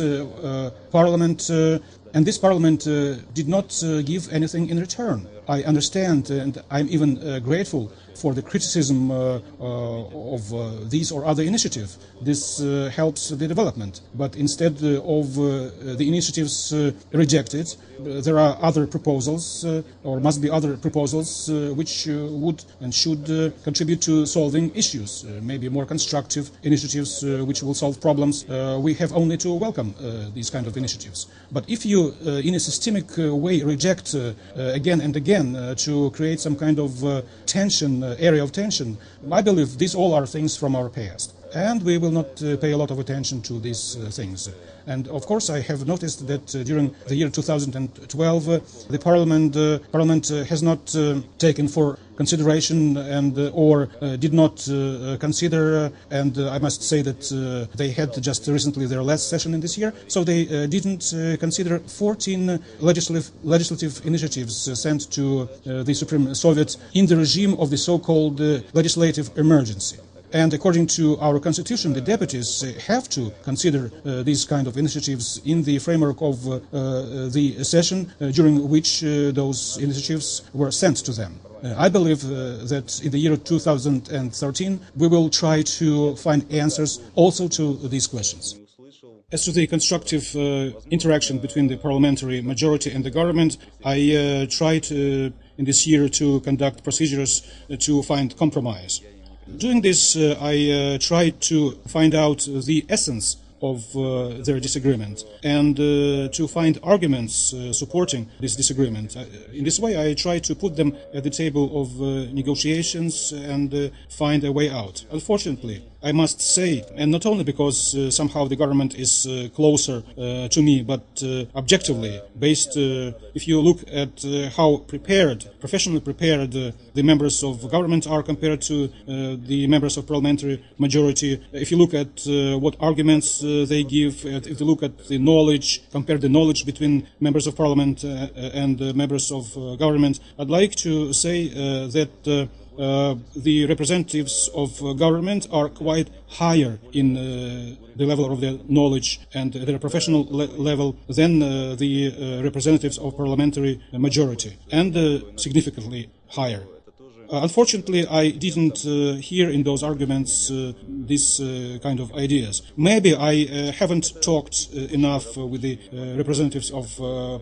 [SPEAKER 1] Parliament, and this Parliament did not give anything in return. I understand, and I'm even grateful for the criticism of these or other initiative. This helps the development. But instead of the initiatives rejected, there are other proposals, or must be other proposals, which would and should contribute to solving issues. Maybe more constructive initiatives which will solve problems. We have only to welcome these kind of initiatives. But if you, in a systemic way, reject again and again to create some kind of area of tension, I believe these all are things from our past. And we will not pay a lot of attention to these things. And of course, I have noticed that during the year 2012, the Parliament has not taken for consideration and or did not consider, and I must say that they had just recently their last session in this year, so they didn't consider 14 legislative initiatives sent to the Supreme Soviet in the regime of the so-called legislative emergency. And according to our constitution, the deputies have to consider these kind of initiatives in the framework of the session during which those initiatives were sent to them. I believe that in the year 2013 we will try to find answers also to these questions. As to the constructive interaction between the parliamentary majority and the government, I tried in this year to conduct procedures to find compromise. Doing this, I tried to find out the essence of their disagreement and to find arguments supporting this disagreement. In this way, I tried to put them at the table of negotiations and find a way out. Unfortunately, I must say, and not only because somehow the government is closer to me, but objectively, based, if you look at how professionally prepared the members of government are compared to the members of parliamentary majority, if you look at what arguments they give, if you look at the knowledge, compare the knowledge between members of parliament and members of government, I'd like to say that the representatives of government are quite higher in the level of their knowledge and their professional level than the representatives of parliamentary majority, and significantly higher. Unfortunately, I didn't hear in those arguments this kind of ideas. Maybe I haven't talked enough with the representatives of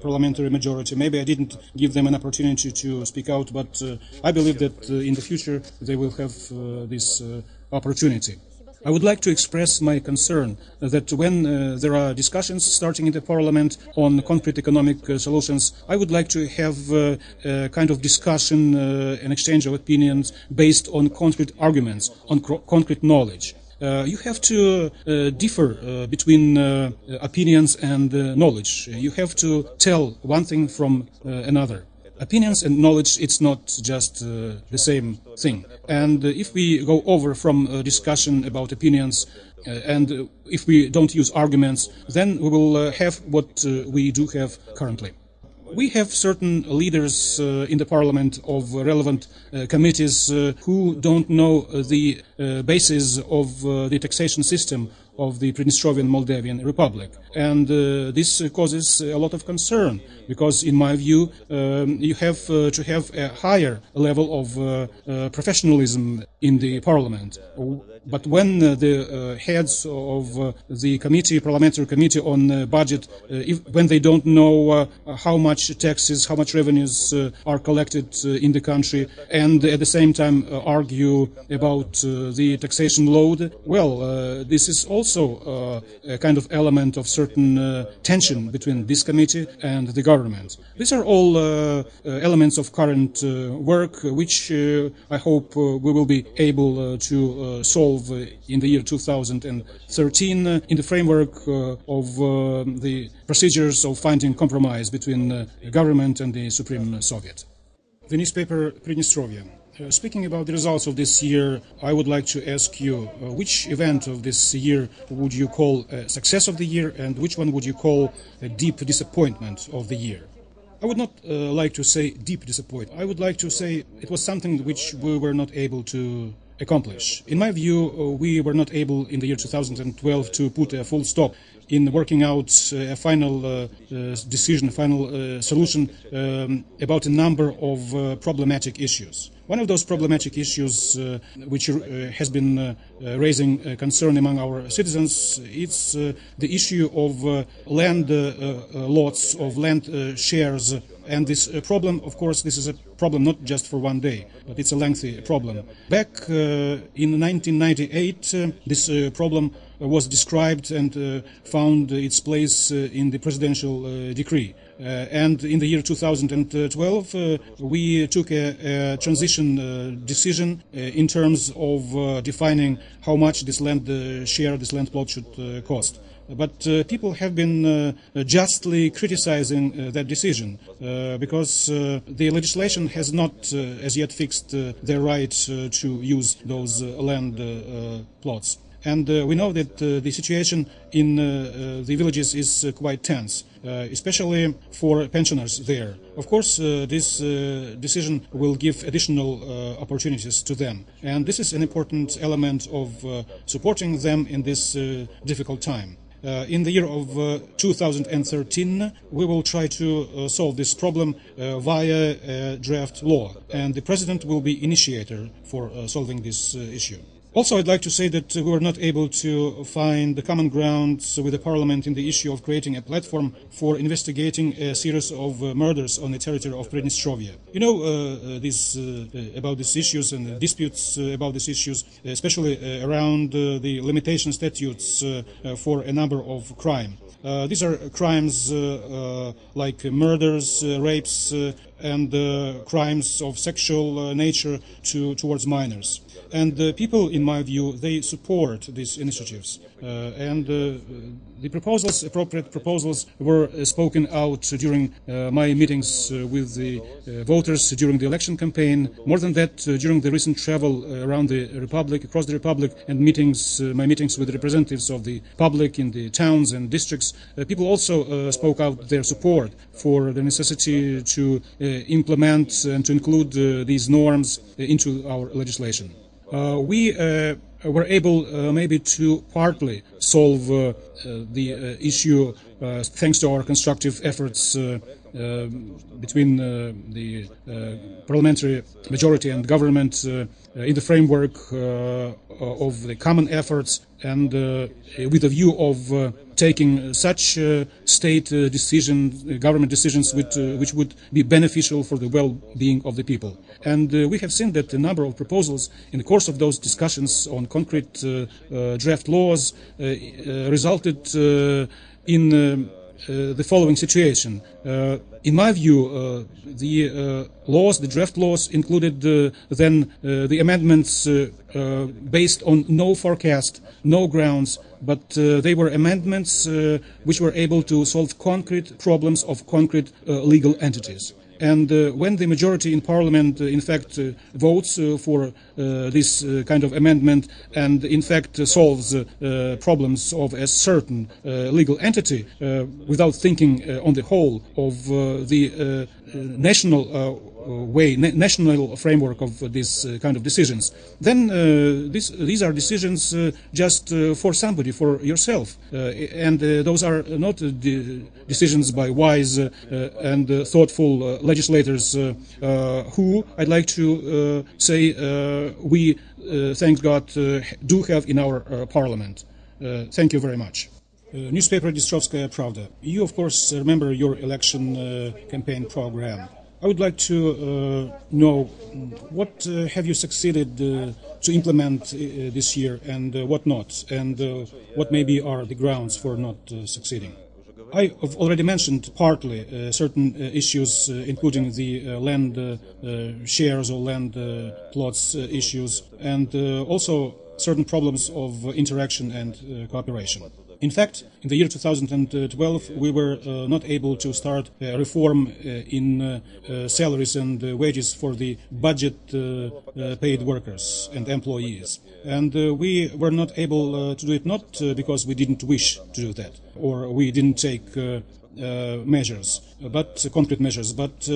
[SPEAKER 1] parliamentary majority. Maybe I didn't give them an opportunity to speak out, but I believe that in the future they will have this opportunity. I would like to express my concern that when there are discussions starting in the parliament on concrete economic solutions, I would like to have a kind of discussion, an exchange of opinions based on concrete arguments, on concrete knowledge. You have to differ between opinions and knowledge. You have to tell one thing from another. Opinions and knowledge, it's not just the same thing. And if we go over from a discussion about opinions and if we don't use arguments, then we will have what we do have currently. We have certain leaders in the parliament of relevant committees who don't know the basis of the taxation system of the Pridnestrovian Moldavian Republic. And this causes a lot of concern, because in my view, you have to have a higher level of professionalism in the parliament. But when the heads of the committee, parliamentary committee on budget, when they don't know how much taxes, how much revenues are collected in the country, and at the same time argue about the taxation load, well, this is also a kind of element of certain tension between this committee and the government. These are all elements of current work, which I hope we will be able to solve in the year 2013 in the framework of the procedures of finding compromise between the government and the Supreme Soviet. The newspaper Pridnestrovья. Speaking about the results of this year, I would like to ask you which event of this year would you call a success of the year, and which one would you call a deep disappointment of the year? I would not like to say deep disappointment. I would like to say it was something which we were not able to accomplish. In my view, we were not able in the year 2012 to put a full stop in working out a final decision, final solution about a number of problematic issues. One of those problematic issues which has been raising concern among our citizens is the issue of land lots, of land shares. And this problem, of course, this is a problem not just for one day, but it's a lengthy problem. Back in 1998, this problem was described and found its place in the presidential decree. And in the year 2012, we took a transition decision in terms of defining how much this land share, this land plot should cost. But people have been justly criticizing that decision because the legislation has not as yet fixed their right to use those land plots. And we know that the situation in the villages is quite tense, especially for pensioners there. Of course, this decision will give additional opportunities to them. And this is an important element of supporting them in this difficult time. In the year of 2013, we will try to solve this problem via a draft law, and the President will be initiator for solving this issue. Also, I'd like to say that we were not able to find the common ground with the Parliament in the issue of creating a platform for investigating a series of murders on the territory of Pridnestrovья. You know about these issues and the disputes about these issues, especially around the limitation statutes for a number of crimes. These are crimes like murders, rapes, and crimes of sexual nature towards minors. And people, in my view, they support these initiatives. And the proposals, appropriate proposals, were spoken out during my meetings with the voters during the election campaign. More than that, during the recent travel around the Republic, across the Republic, and my meetings with representatives of the public in the towns and districts, people also spoke out their support for the necessity to implement and to include these norms into our legislation. We were able maybe to partly solve the issue thanks to our constructive efforts between the parliamentary majority and government in the framework of the common efforts and with a view of taking such state decisions, government decisions which would be beneficial for the well-being of the people. And we have seen that a number of proposals in the course of those discussions on concrete draft laws resulted in the following situation. In my view, the draft laws included then the amendments based on no forecast, no grounds, but they were amendments which were able to solve concrete problems of concrete legal entities. And when the majority in Parliament, in fact, votes for this kind of amendment and, in fact, solves problems of a certain legal entity without thinking on the whole of the national framework of these kind of decisions, then these are decisions just for somebody, for yourself, and those are not decisions by wise and thoughtful legislators who, I'd like to say, we, thank God, do have in our parliament. Thank you very much. Newspaper Dnestrovskaya Pravda. You, of course, remember your election campaign program. I would like to know what have you succeeded to implement this year and what not, and what maybe are the grounds for not succeeding. I have already mentioned partly certain issues, including the land shares or land plots issues, and also certain problems of interaction and cooperation. In fact, in the year 2012, we were not able to start a reform in salaries and wages for the budget-paid workers and employees. And we were not able to do it, not because we didn't wish to do that, or we didn't take measures, but concrete measures, but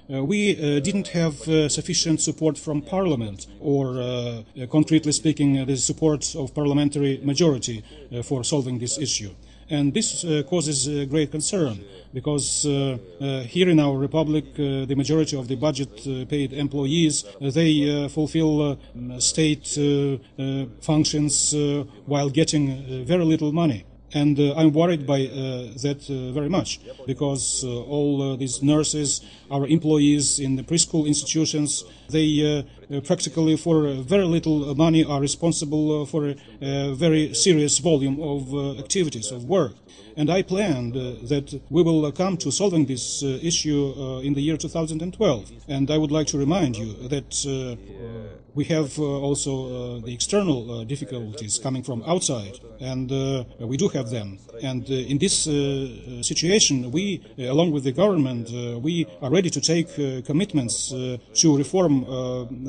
[SPEAKER 1] we didn't have sufficient support from Parliament, or concretely speaking, the support of parliamentary majority for solving this issue. And this causes great concern, because here in our republic, the majority of the budget-paid employees, they fulfill state functions while getting very little money. And I'm worried by that very much, because all these nurses, our employees in the preschool institutions, they practically for very little money are responsible for a very serious volume of activities, of work. And I planned that we will come to solving this issue in the year 2012. And I would like to remind you that we have also the external difficulties coming from outside, and we do have them. And in this situation, we, along with the government, we are ready to take commitments to reform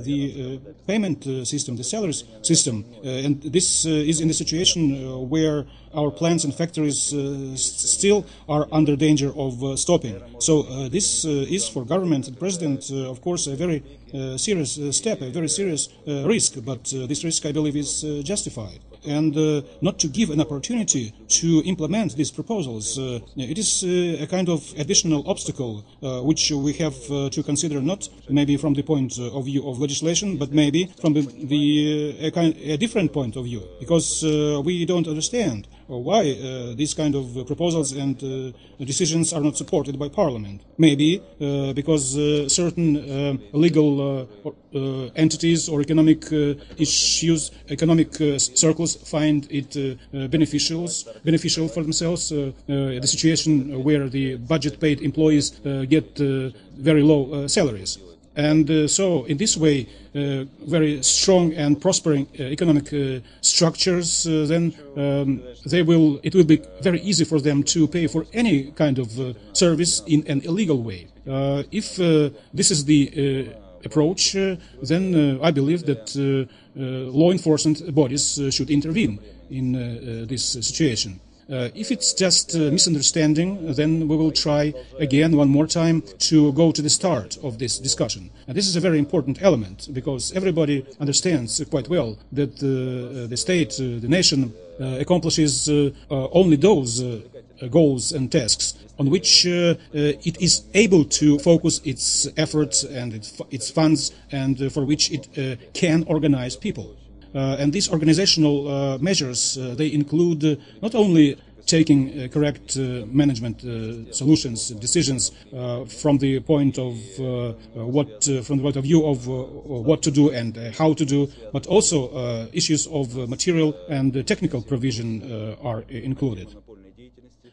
[SPEAKER 1] the payment system, the salaries system. And this is in the situation where our plants and factories still are under danger of stopping. So this is for government and president, of course, a very serious step, a very serious risk, but this risk, I believe, is justified. And not to give an opportunity to implement these proposals, it is a kind of additional obstacle which we have to consider, not maybe from the point of view of legislation, but maybe from a different point of view, because we don't understand why these kind of proposals and decisions are not supported by Parliament. Maybe because certain legal entities or economic issues, economic circles find it beneficial for themselves, the situation where the budget-paid employees get very low salaries. And so, in this way, very strong and prospering economic structures, then it will be very easy for them to pay for any kind of service in an illegal way. If this is the approach, then I believe that law enforcement bodies should intervene in this situation. If it's just misunderstanding, then we will try again one more time to go to the start of this discussion. And this is a very important element, because everybody understands quite well that the state, the nation, accomplishes only those goals and tasks on which it is able to focus its efforts and its funds, and for which it can organize people. And these organizational measures, they include not only taking correct management solutions, decisions from the point of view of what to do and how to do, but also issues of material and technical provision are included.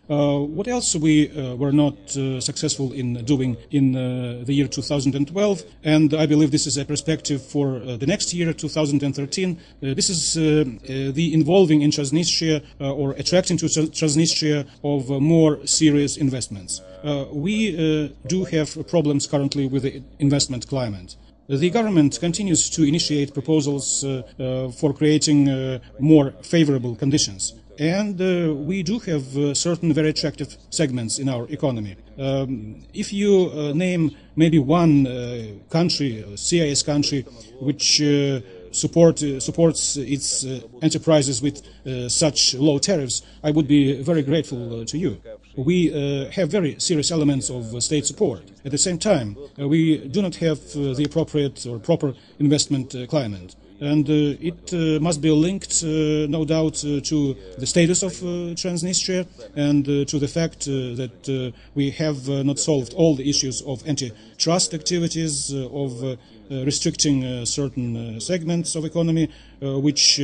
[SPEAKER 1] What else we were not successful in doing in the year 2012, and I believe this is a perspective for the next year, 2013. This is the involving in Transnistria or attracting to Transnistria of more serious investments. We do have problems currently with the investment climate. The government continues to initiate proposals for creating more favorable conditions. And we do have certain very attractive segments in our economy. If you name maybe one country, CIS country, which supports its enterprises with such low tariffs, I would be very grateful to you. We have very serious elements of state support. At the same time, we do not have the appropriate or proper investment climate. And it must be linked, no doubt, to the status of Transnistria and to the fact that we have not solved all the issues of antitrust activities, of restricting certain segments of economy, which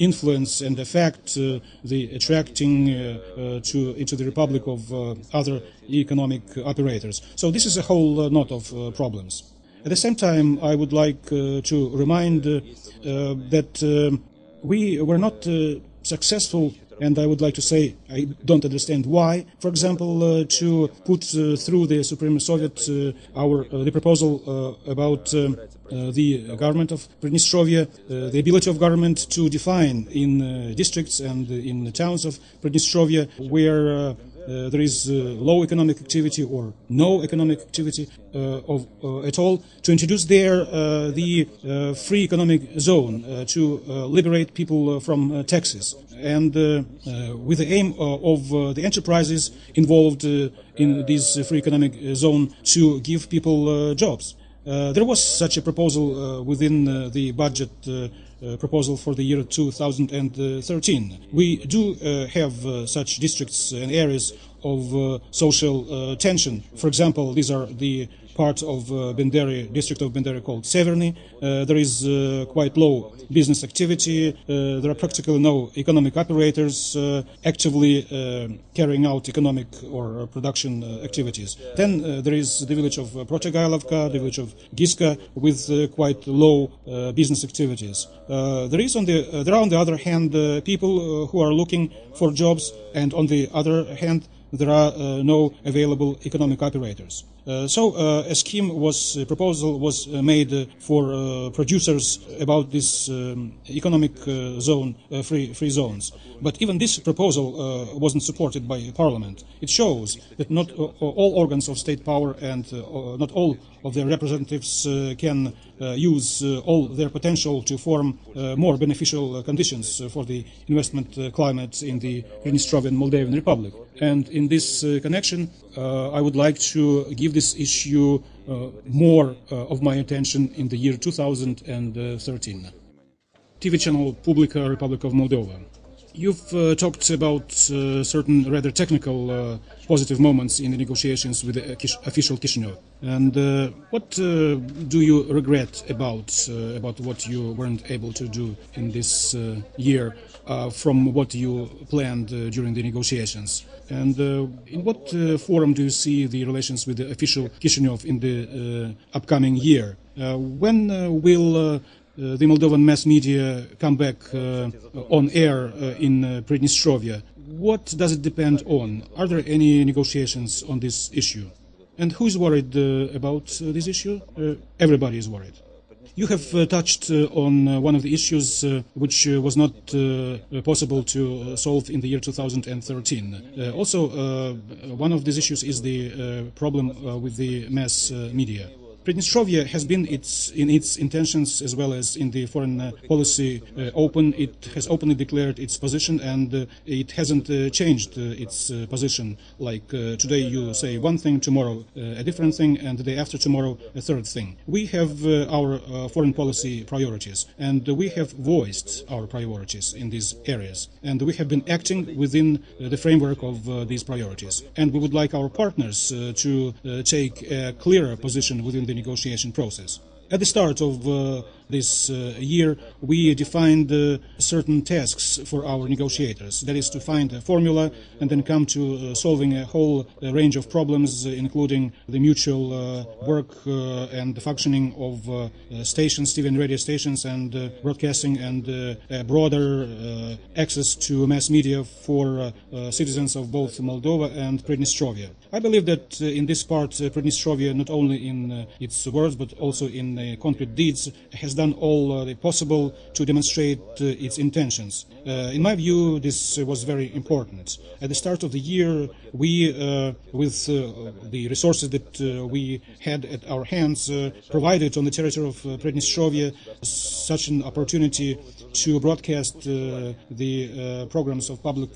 [SPEAKER 1] influence and affect the attracting into the Republic of other economic operators. So this is a whole knot of problems. At the same time, I would like to remind that we were not successful, and I would like to say I don't understand why. For example, to put through the Supreme Soviet the proposal about the government of Pridnestrovья, the ability of government to define in districts and in the towns of Pridnestrovья where there is low economic activity or no economic activity at all, to introduce there the free economic zone to liberate people from taxes, and with the aim of the enterprises involved in this free economic zone to give people jobs. There was such a proposal within the budget proposal for the year 2013. We do have such districts and areas of social tension. For example, these are the part of Benderi, district of Benderi called Severny. There is quite low business activity. There are practically no economic operators actively carrying out economic or production activities. Then there is the village of Protegailovka, the village of Giska, with quite low business activities. There are on the other hand people who are looking for jobs, and on the other hand there are no available economic operators. So a scheme proposal was made for producers about this economic zone, free zones. But even this proposal wasn't supported by Parliament. It shows that not all organs of state power and not all of their representatives can use all their potential to form more beneficial conditions for the investment climate in the Prидnestrovьan Moldavian Republic. And in this connection, I would like to give this issue more of my attention in the year 2013. TV channel Publica, Republic of Moldova. You've talked about certain rather technical positive moments in the negotiations with the official Chisinau. And what do you regret about what you weren't able to do in this year from what you planned during the negotiations? And in what forum do you see the relations with the official Chisinau in the upcoming year? When will the Moldovan mass media come back on air in Pridnestrovья? What does it depend on? Are there any negotiations on this issue? And who is worried about this issue? Everybody is worried. You have touched on one of the issues which was not possible to solve in the year 2013. Also, one of these issues is the problem with the mass media. Pridnestrovья has been in its intentions as well as in the foreign policy open. It has openly declared its position, and it hasn't changed its position. Like today you say one thing, tomorrow a different thing, and the day after tomorrow a third thing. We have our foreign policy priorities, and we have voiced our priorities in these areas, and we have been acting within the framework of these priorities. And we would like our partners to take a clearer position within the negotiation process. At the start of this year, we defined certain tasks for our negotiators. That is to find a formula and then come to solving a whole range of problems, including the mutual work and the functioning of stations, TV and radio stations, and broadcasting, and broader access to mass media for citizens of both Moldova and Pridnestrovья. I believe that in this part, Pridnestrovья, not only in its words but also in concrete deeds, has
[SPEAKER 2] done all the possible to demonstrate its intentions. In my view, this was very important. At the start of the year, we, with the resources that we had at our hands, provided on the territory of Pridnestrovья such an opportunity to broadcast the programs of public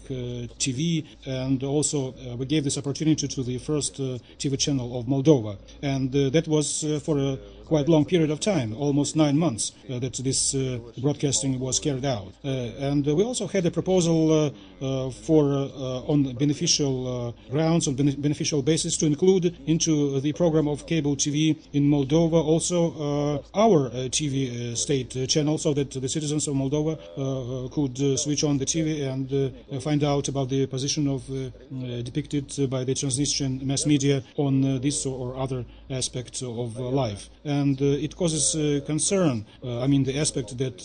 [SPEAKER 2] TV, and also we gave this opportunity to the first TV channel of Moldova. And that was for a quite long period of time, almost 9 months, that this broadcasting was carried out. And we also had a proposal on beneficial grounds, on beneficial basis, to include into the program of cable TV in Moldova also our TV state channel, so that the citizens of Moldova could switch on the TV and find out about the position of depicted by the Transnistrian mass media on this or other aspect of life. And it causes concern, the aspect that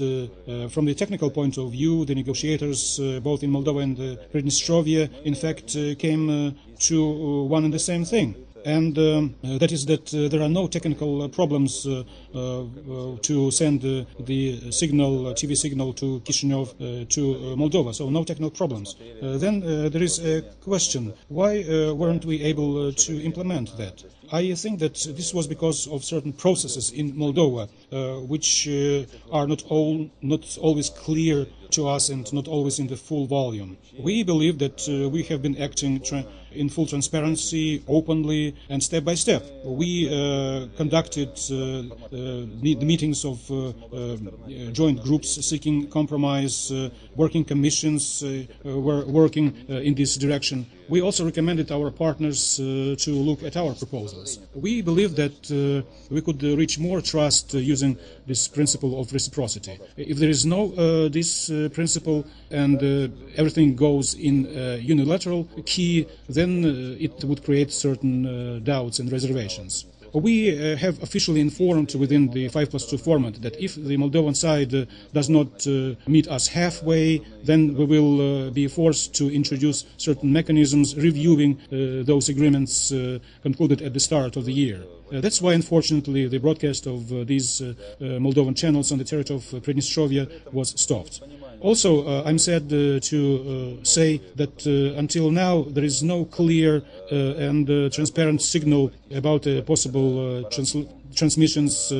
[SPEAKER 2] from the technical point of view, the negotiators both in Moldova and Pridnestrovья in fact came to one and the same thing. And that is that there are no technical problems to send the signal, TV signal to Chisinau, to Moldova, so no technical problems. Then there is a question, why weren't we able to implement that? I think that this was because of certain processes in Moldova, which are not always clear to us and not always in the full volume. We believe that we have been acting in full transparency, openly, and step by step. We conducted the meetings of joint groups seeking compromise, working commissions were working in this direction. We also recommended our partners to look at our proposals. We believe that we could reach more trust using this principle of reciprocity. If there is no this principle and everything goes in unilateral key, then it would create certain doubts and reservations. We have officially informed within the 5+2 format that if the Moldovan side does not meet us halfway, then we will be forced to introduce certain mechanisms reviewing those agreements concluded at the start of the year. That's why, unfortunately, the broadcast of these Moldovan channels on the territory of Pridnestrovья was stopped. Also, I'm sad to say that until now there is no clear and transparent signal about possible transmissions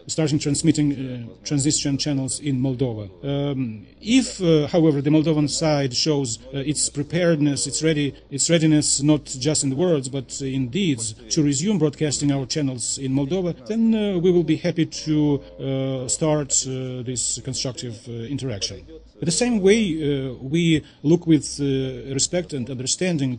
[SPEAKER 2] starting transmitting Transnistrian channels in Moldova. If, however, the Moldovan side shows its preparedness, its readiness, not just in words but in deeds, to resume broadcasting our channels in Moldova, then we will be happy to start this constructive interaction. In the same way, we look with respect and understanding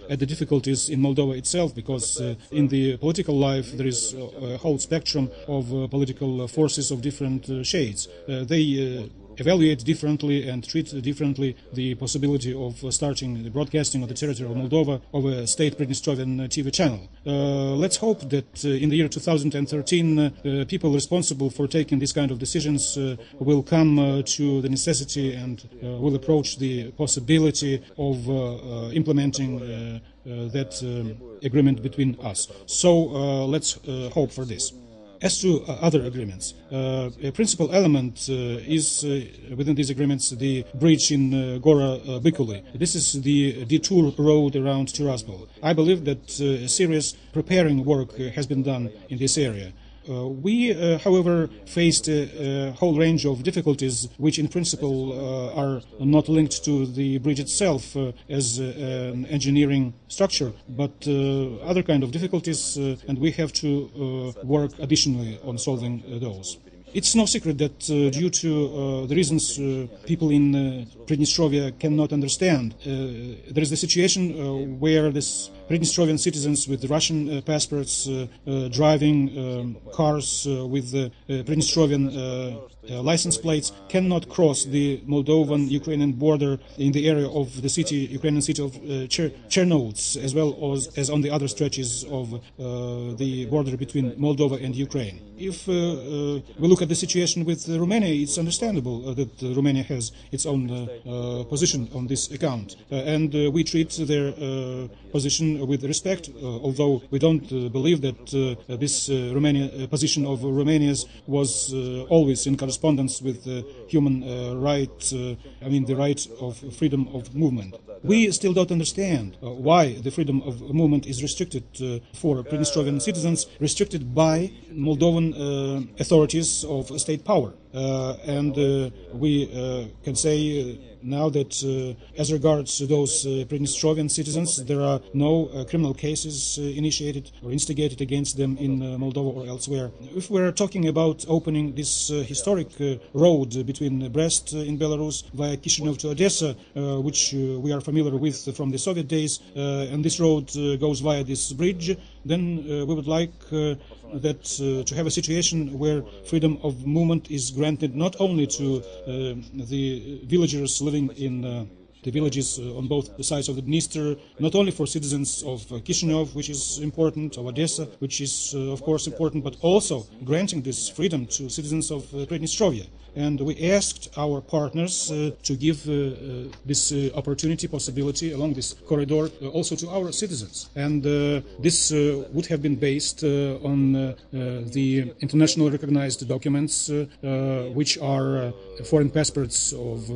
[SPEAKER 2] at the difficulties in Moldova itself, because in the political life there is a whole spectrum of political forces of different shades. They evaluate differently and treat differently the possibility of starting the broadcasting of the territory of Moldova of a state Prидnestrovian TV channel. Let's hope that in the year 2013 people responsible for taking these kind of decisions will come to the necessity and will approach the possibility of implementing that agreement between us. So let's hope for this. As to other agreements, a principal element is within these agreements the bridge in Gora Biculi. This is the detour road around Tiraspol. I believe that serious preparing work has been done in this area. We, however, faced a whole range of difficulties which in principle are not linked to the bridge itself as an engineering structure, but other kind of difficulties, and we have to work additionally on solving those. It's no secret that due to the reasons people in Pridnestrovья cannot understand, there is the situation where this Pridnestrovian citizens with Russian passports driving cars with Pridnestrovian license plates cannot cross the Moldovan-Ukrainian border in the area of the Ukrainian city of Chernovets, as well as on the other stretches of the border between Moldova and Ukraine. If we look at the situation with Romania, it's understandable that Romania has its own position on this account, and we treat their position position with respect, although we don't believe that this position of Romania's was always in correspondence with human rights, the right of freedom of movement. We still don't understand why the freedom of movement is restricted for Pridnestrovian citizens, restricted by Moldovan authorities of state power. And we can say now that as regards those Pridnestrovian citizens, there are no criminal cases initiated or instigated against them in Moldova or elsewhere. If we're talking about opening this historic road between Brest in Belarus via Chisinau to Odessa, which we are familiar with from the Soviet days, and this road goes via this bridge, then we would like that to have a situation where freedom of movement is granted not only to the villagers living in the villages on both sides of the Dniester, not only for citizens of Chisinau, which is important, of Odessa, which is of course important, but also granting this freedom to citizens of Pridnestrovья. And we asked our partners to give this opportunity, possibility along this corridor also to our citizens. And this would have been based on the international recognized documents, which are foreign passports of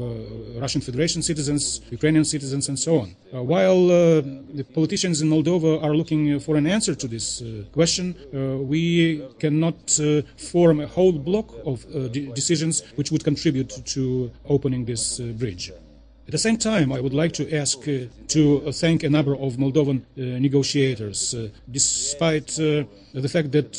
[SPEAKER 2] Russian Federation citizens, Ukrainian citizens, and so on. While the politicians in Moldova are looking for an answer to this question, we cannot form a whole block of decisions which would contribute to opening this bridge. At the same time, I would like to ask to thank a number of Moldovan negotiators, despite the fact that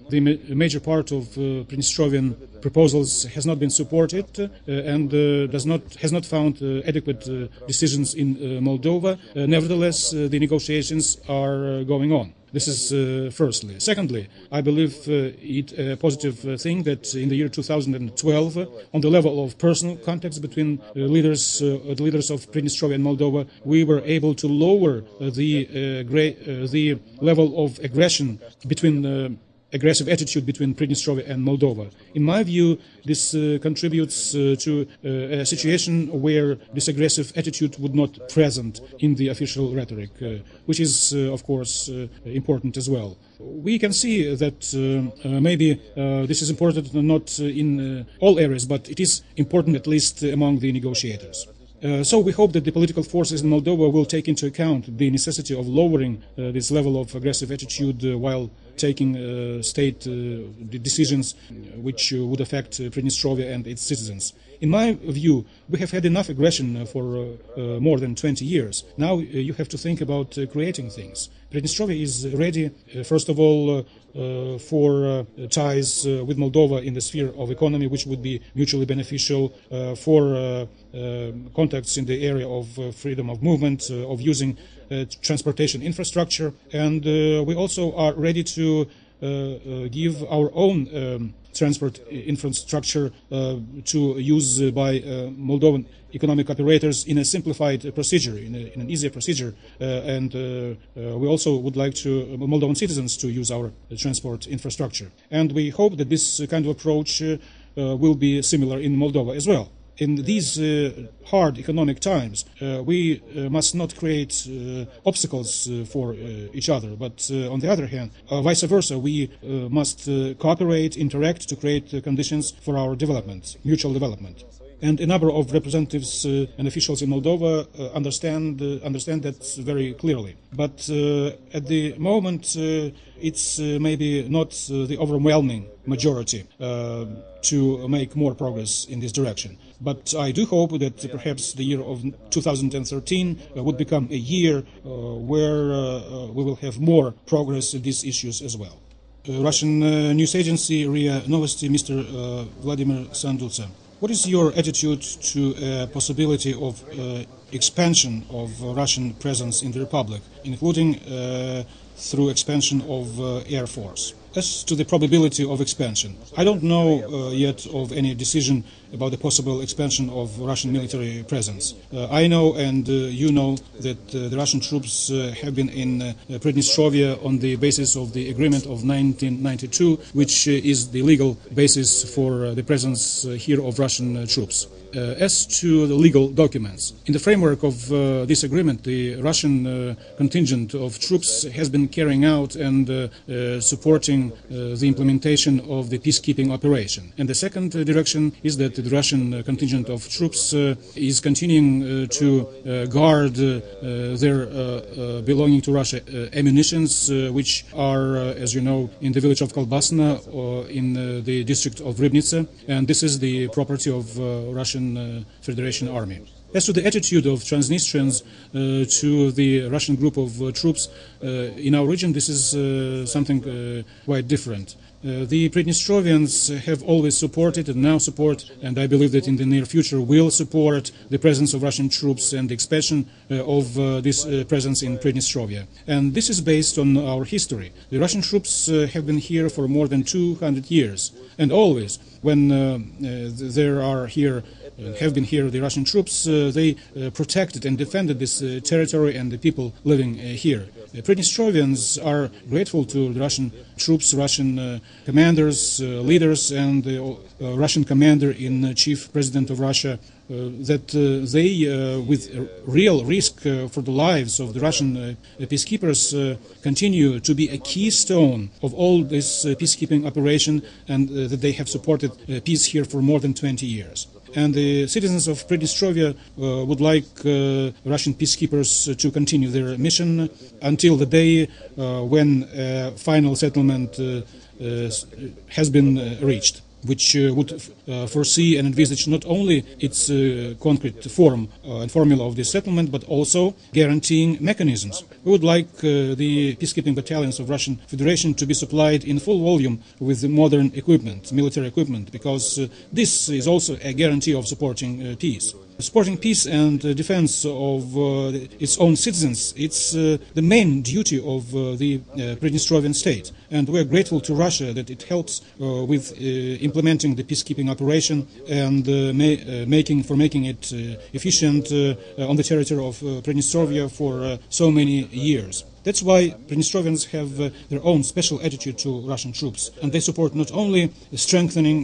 [SPEAKER 2] the major part of Pridnestrovian proposals has not been supported and has not found adequate decisions in Moldova. Nevertheless, the negotiations are going on. This is firstly. Secondly, I believe it a positive thing that in the year 2012, on the level of personal contacts between the leaders of Pridnestrovья and Moldova, we were able to lower the level of aggression between aggressive attitude between Pridnestrovья and Moldova. In my view, this contributes to a situation where this aggressive attitude would not present in the official rhetoric, which is, of course, important as well. We can see that maybe this is important not in all areas, but it is important at least among the negotiators. So we hope that the political forces in Moldova will take into account the necessity of lowering this level of aggressive attitude while taking state decisions which would affect Pridnestrovья and its citizens. In my view, we have had enough aggression for more than 20 years. Now you have to think about creating things. Pridnestrovья is ready, first of all, for ties with Moldova in the sphere of economy, which would be mutually beneficial, for contacts in the area of freedom of movement, of using transportation infrastructure, and we also are ready to give our own transport infrastructure to use by Moldovan economic operators in a simplified procedure, in an easier procedure, and we also would like Moldovan citizens to use our transport infrastructure. And we hope that this kind of approach will be similar in Moldova as well. In these hard economic times, we must not create obstacles for each other, but on the other hand, vice versa, we must cooperate, interact to create conditions for our development, mutual development. And a number of representatives and officials in Moldova understand that very clearly. But at the moment, it's maybe not the overwhelming majority to make more progress in this direction. But I do hope that perhaps the year of 2013 would become a year where we will have more progress in these issues as well. Russian news agency RIA Novosti, Mr. Vladimir Sandultsa. What is your attitude to a possibility of expansion of Russian presence in the Republic, including through expansion of Air Force? As to the probability of expansion, I don't know yet of any decision about the possible expansion of Russian military presence. I know and you know that the Russian troops have been in Pridnestrovья on the basis of the agreement of 1992, which is the legal basis for the presence here of Russian troops. As to the legal documents, in the framework of this agreement, the Russian contingent of troops has been carrying out and supporting the implementation of the peacekeeping operation. And the second direction is that the Russian contingent of troops is continuing to guard their belonging to Russia ammunitions, which are, as you know, in the village of Kolbasna or in the district of Ribnica, and this is the property of Russian Federation Army. As to the attitude of Transnistrians to the Russian group of troops in our region, this is something quite different. The Prидnestrovians have always supported and now support, and I believe that in the near future will support the presence of Russian troops and the expansion of this presence in Pridnestrovia. And this is based on our history. The Russian troops have been here for more than 200 years, and always when there are here have been here the Russian troops, they protected and defended this territory and the people living here. Pridnestrovians are grateful to the Russian troops, Russian commanders, leaders, and the Russian commander-in-chief, President of Russia, that they, with real risk for the lives of the Russian peacekeepers, continue to be a keystone of all this peacekeeping operation, and that they have supported peace here for more than 20 years. And the citizens of Pridnestrovia would like Russian peacekeepers to continue their mission until the day when final settlement has been reached, which would foresee and envisage not only its concrete form and formula of this settlement, but also guaranteeing mechanisms. We would like the peacekeeping battalions of Russian Federation to be supplied in full volume with modern equipment, military equipment, because this is also a guarantee of supporting peace. Supporting peace and defense of its own citizens, it's the main duty of the Pridnestrovian state. And we're grateful to Russia that it helps with implementing the peacekeeping operation and making it efficient on the territory of Pridnestrovia for so many years. That's why Pridnestrovians have their own special attitude to Russian troops, and they support not only the strengthening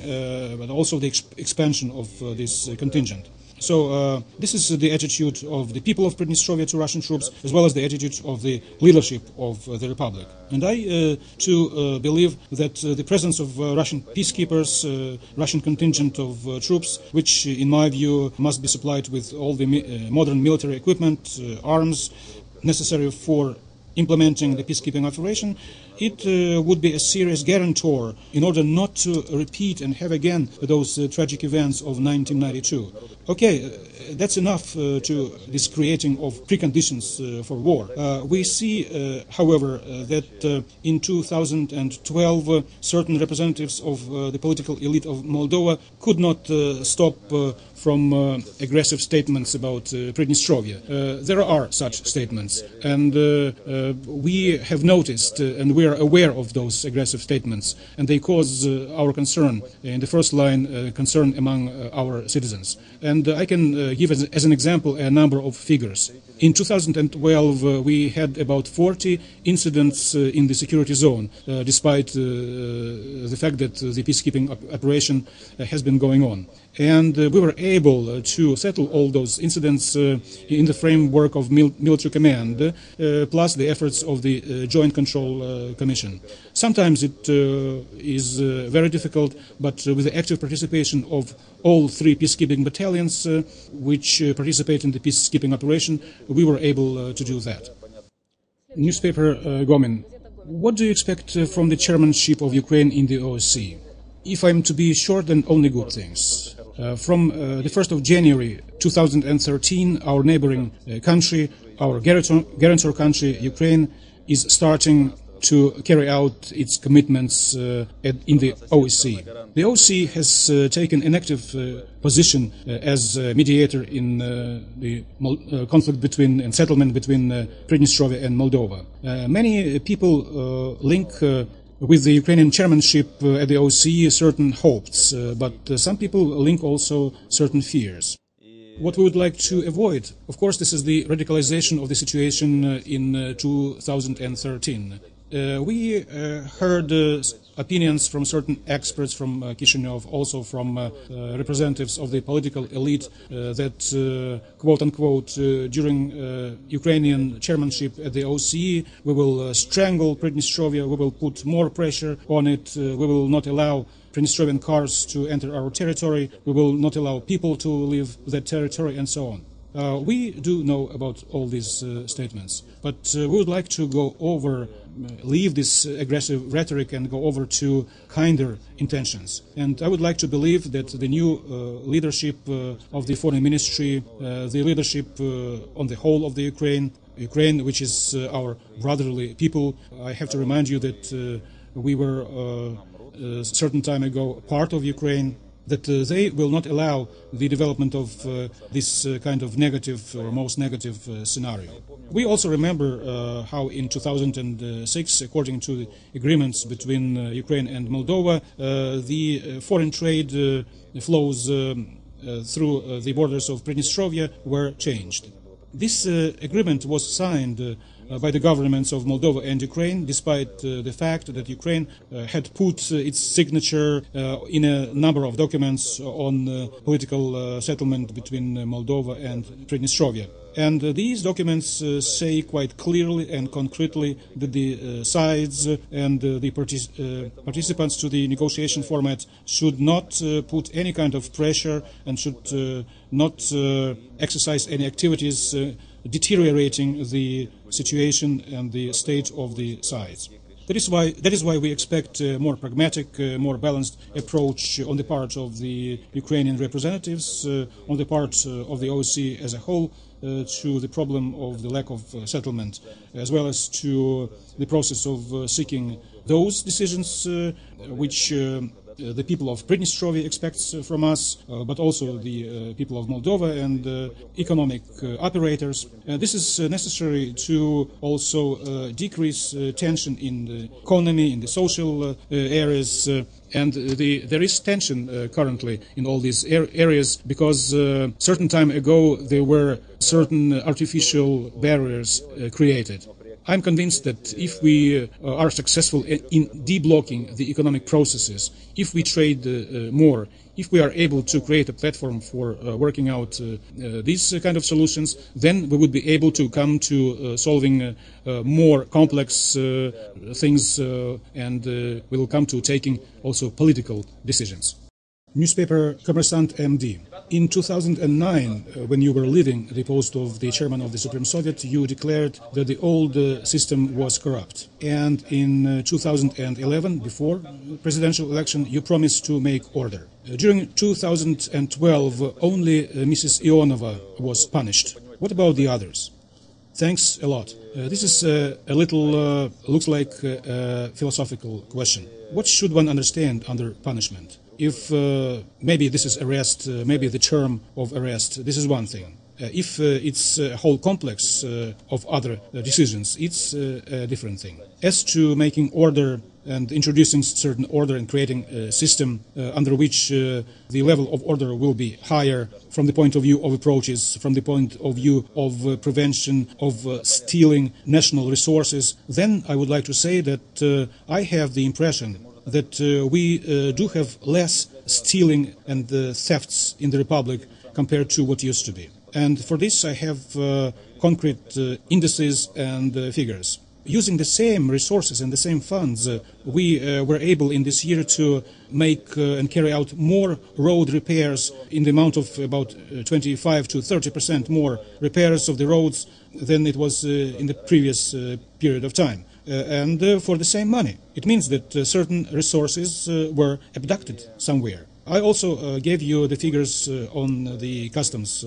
[SPEAKER 2] but also the expansion of this contingent. So this is the attitude of the people of Pridnestrovia to Russian troops, as well as the attitude of the leadership of the Republic. And I, too, believe that the presence of Russian peacekeepers, Russian contingent of troops, which, in my view, must be supplied with all the modern military equipment, arms, necessary for implementing the peacekeeping operation, it would be a serious guarantor in order not to repeat and have again those tragic events of 1992. Okay, that's enough to this creating of preconditions for war. We see, however, that in 2012 certain representatives of the political elite of Moldova could not stop from aggressive statements about Pridnestrovia. There are such statements, and we have noticed and we are aware of those aggressive statements, and they cause our concern, in the first line, concern among our citizens. And I can give as an example a number of figures. In 2012, we had about 40 incidents in the security zone, despite the fact that the peacekeeping operation has been going on. And we were able to settle all those incidents in the framework of military command, plus the efforts of the Joint Control Commission. Sometimes it is very difficult, but with the active participation of all three peacekeeping battalions which participate in the peacekeeping operation, we were able to do that. Newspaper Gomin, what do you expect from the chairmanship of Ukraine in the OSCE? If I'm to be short, then only good things. From the 1st of January 2013, our neighboring country, our guarantor country, Ukraine, is starting to carry out its commitments in the OSCE. The OSCE has taken an active position as a mediator in the conflict between and settlement between Pridnestrovia and Moldova. Many people link with the Ukrainian chairmanship at the OSCE certain hopes, but some people link also certain fears. What we would like to avoid, of course, this is the radicalization of the situation in 2013. We heard opinions from certain experts from Chisinau, also from representatives of the political elite, that, quote-unquote, during Ukrainian chairmanship at the OSCE, we will strangle Pridnestrovia, we will put more pressure on it, we will not allow Pridnestrovian cars to enter our territory, we will not allow people to leave that territory, and so on. We do know about all these statements, but we would like to go over, leave this aggressive rhetoric and go over to kinder intentions. And I would like to believe that the new leadership of the Foreign Ministry, the leadership on the whole of the Ukraine, which is our brotherly people, I have to remind you that we were a certain time ago part of Ukraine, that they will not allow the development of this kind of negative or most negative scenario. We also remember how in 2006, according to the agreements between Ukraine and Moldova, the foreign trade flows through the borders of Pridnestrovia were changed. This agreement was signed by the governments of Moldova and Ukraine, despite the fact that Ukraine had put its signature in a number of documents on political settlement between Moldova and Pridnestrovia. And these documents say quite clearly and concretely that the sides and the participants to the negotiation format should not put any kind of pressure and should not exercise any activities deteriorating the situation and the state of the sides. That is why we expect a more pragmatic, more balanced approach on the part of the Ukrainian representatives, on the part of the OSCE as a whole, to the problem of the lack of settlement, as well as to the process of seeking those decisions which the people of Pridnestrovia expects from us, but also the people of Moldova and economic operators. This is necessary to also decrease tension in the economy, in the social areas, and there is tension currently in all these areas because certain time ago there were certain artificial barriers created. I'm convinced that if we are successful in deblocking the economic processes, if we trade more, if we are able to create a platform for working out these kind of solutions, then we would be able to come to solving more complex things and we will come to taking also political decisions. Newspaper Kommersant MD. In 2009, when you were leaving the post of the chairman of the Supreme Soviet, you declared that the old system was corrupt. And in 2011, before the presidential election, you promised to make order. During 2012, only Mrs. Ionova was punished. What about the others? Thanks a lot. This is a little, looks like a philosophical question. What should one understand under punishment? If maybe this is arrest, maybe the term of arrest, this is one thing. If it's a whole complex of other decisions, it's a different thing. As to making order and introducing certain order and creating a system under which the level of order will be higher from the point of view of approaches, from the point of view of prevention of stealing national resources, then I would like to say that I have the impression that we do have less stealing and thefts in the Republic compared to what used to be. And for this I have concrete indices and figures. Using the same resources and the same funds, we were able in this year to make and carry out more road repairs in the amount of about 25 to 30% more repairs of the roads than it was in the previous period of time. And for the same money. It means that certain resources were abducted somewhere. I also gave you the figures on the customs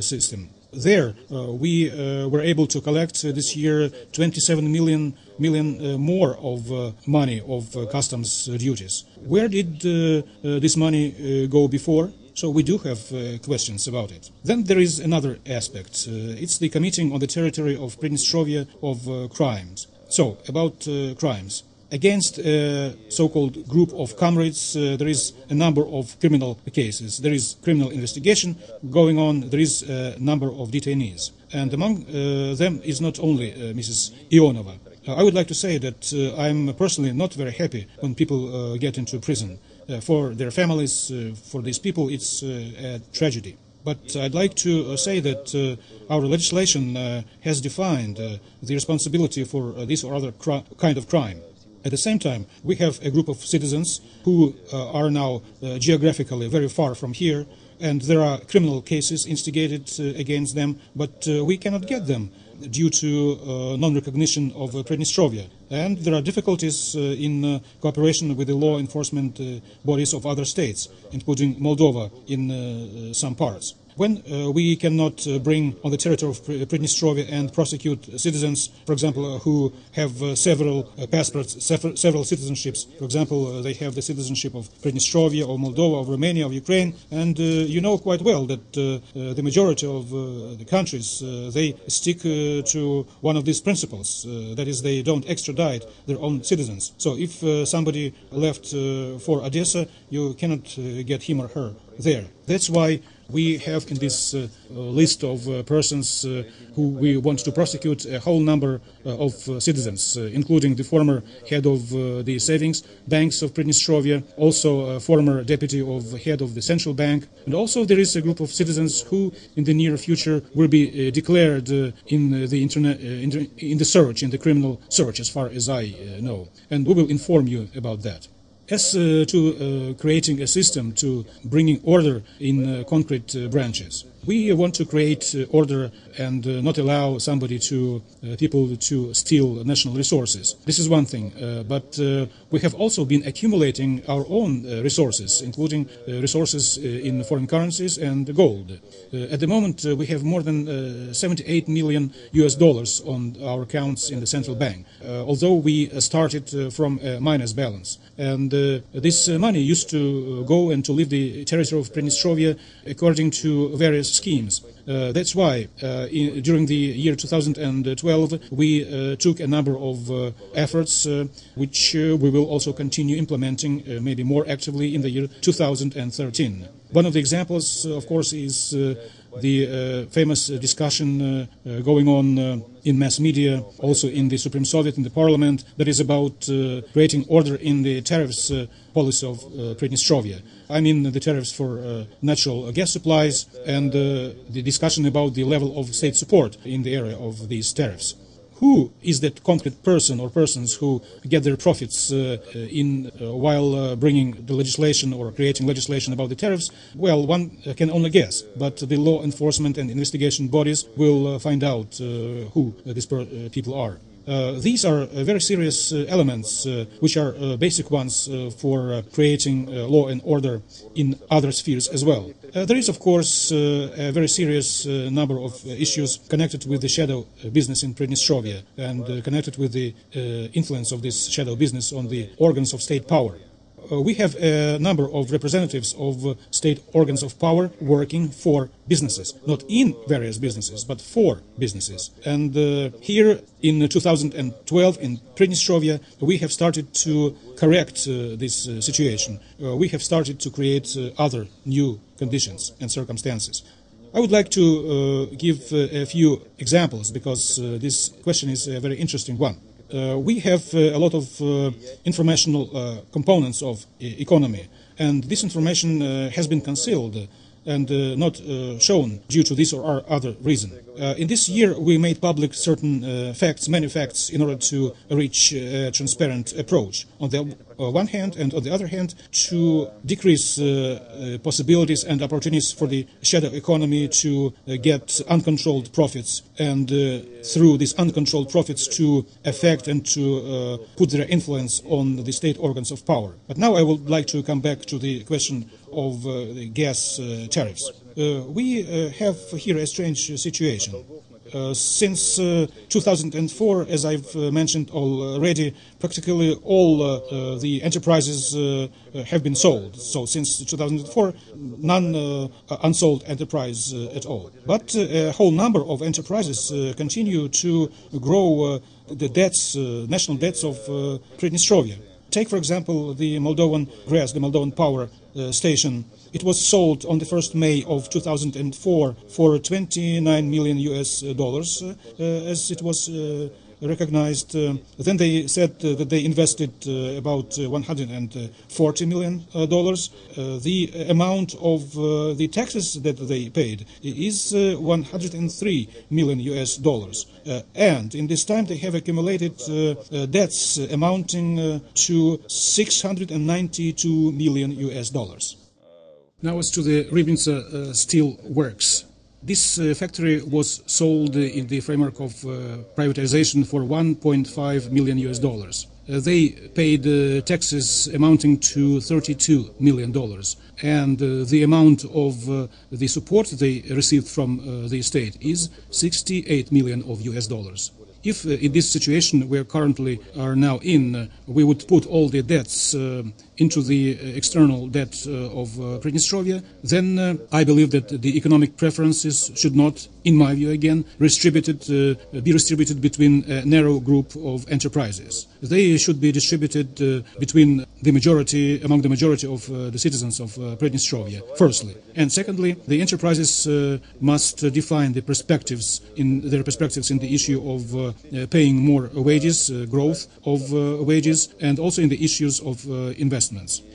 [SPEAKER 2] system. There we were able to collect this year 27 million more of money of customs duties. Where did this money go before? So we do have questions about it. Then there is another aspect. It's the committing on the territory of Pridnestrovia of crimes. So, about crimes. Against a so-called group of comrades, there is a number of criminal cases. There is criminal investigation going on. There is a number of detainees. And among them is not only Mrs. Ionova. I would like to say that I'm personally not very happy when people get into prison. For their families, for these people, it's a tragedy. But I'd like to say that our legislation has defined the responsibility for this or other kind of crime. At the same time, we have a group of citizens who are now geographically very far from here, and there are criminal cases instigated against them, but we cannot get them due to non-recognition of Pridnestrovья. And there are difficulties in cooperation with the law enforcement bodies of other states, including Moldova in some parts. When we cannot bring on the territory of Pridnestrovья and prosecute citizens, for example, who have several passports, several citizenships, for example, they have the citizenship of Pridnestrovья or Moldova, of Romania, of Ukraine, and you know quite well that the majority of the countries, they stick to one of these principles, that is, they don't extradite their own citizens. So if somebody left for Odessa, you cannot get him or her there. That's why we have in this list of persons who we want to prosecute a whole number of citizens, including the former head of the savings banks of Pridnestrovья, also a former deputy of head of the central bank, and also there is a group of citizens who in the near future will be declared in the internet, in the search, in the criminal search, as far as I know, and we will inform you about that. As to creating a system to bringing order in concrete branches, we want to create order and not allow people to steal national resources. This is one thing, but we have also been accumulating our own resources, including resources in foreign currencies and gold. At the moment, we have more than $78 million on our accounts in the central bank, although we started from a minus balance. And this money used to go and to leave the territory of Pridnestrovья according to various schemes. That's why during the year 2012 we took a number of efforts which we will also continue implementing maybe more actively in the year 2013. One of the examples, of course, is the famous discussion going on in mass media, also in the Supreme Soviet, in the Parliament, that is about creating order in the tariffs policy of Pridnestrovья. I mean the tariffs for natural gas supplies and the discussion about the level of state support in the area of these tariffs. Who is that concrete person or persons who get their profits while bringing the legislation or creating legislation about the tariffs? Well, one can only guess, but the law enforcement and investigation bodies will find out who these people are. These are very serious elements, which are basic ones for creating law and order in other spheres as well. There is, of course, a very serious number of issues connected with the shadow business in Pridnestrovья and connected with the influence of this shadow business on the organs of state power. We have a number of representatives of state organs of power working for businesses, not in various businesses, but for businesses. And here in 2012 in Pridnestrovья, we have started to correct this situation. We have started to create other new conditions and circumstances. I would like to give a few examples because this question is a very interesting one. We have a lot of informational components of economy, and this information has been concealed and not shown due to this or other reason. In this year, we made public certain facts, many facts, in order to reach a transparent approach. On the one hand, and on the other hand, to decrease possibilities and opportunities for the shadow economy to get uncontrolled profits, and through these uncontrolled profits to affect and to put their influence on the state organs of power. But now I would like to come back to the question of the gas tariffs. We have here a strange situation. Since 2004, as I've mentioned already, practically all the enterprises have been sold. So since 2004, none unsold enterprise at all. But a whole number of enterprises continue to grow the debts, national debts of Pridnestrovья. Take, for example, the Moldovan gas, the Moldovan power station. It was sold on the 1st May of 2004 for $29 million, as it was recognized. Then they said that they invested about $140 million. The amount of the taxes that they paid is $103 million US. And in this time they have accumulated debts amounting to $692 million US. Now as to the Ribnica Steel Works. This factory was sold in the framework of privatization for $1.5 million US. They paid taxes amounting to $32 million, and the amount of the support they received from the state is $68 million of US. If in this situation we currently are now in, we would put all the debts into the external debt of Pridnestrovья, then I believe that the economic preferences should not, in my view again, be distributed between a narrow group of enterprises. They should be distributed between among the majority of the citizens of Pridnestrovья, firstly. And secondly, the enterprises must define the perspectives in the issue of paying more wages, growth of wages, and also in the issues of investments.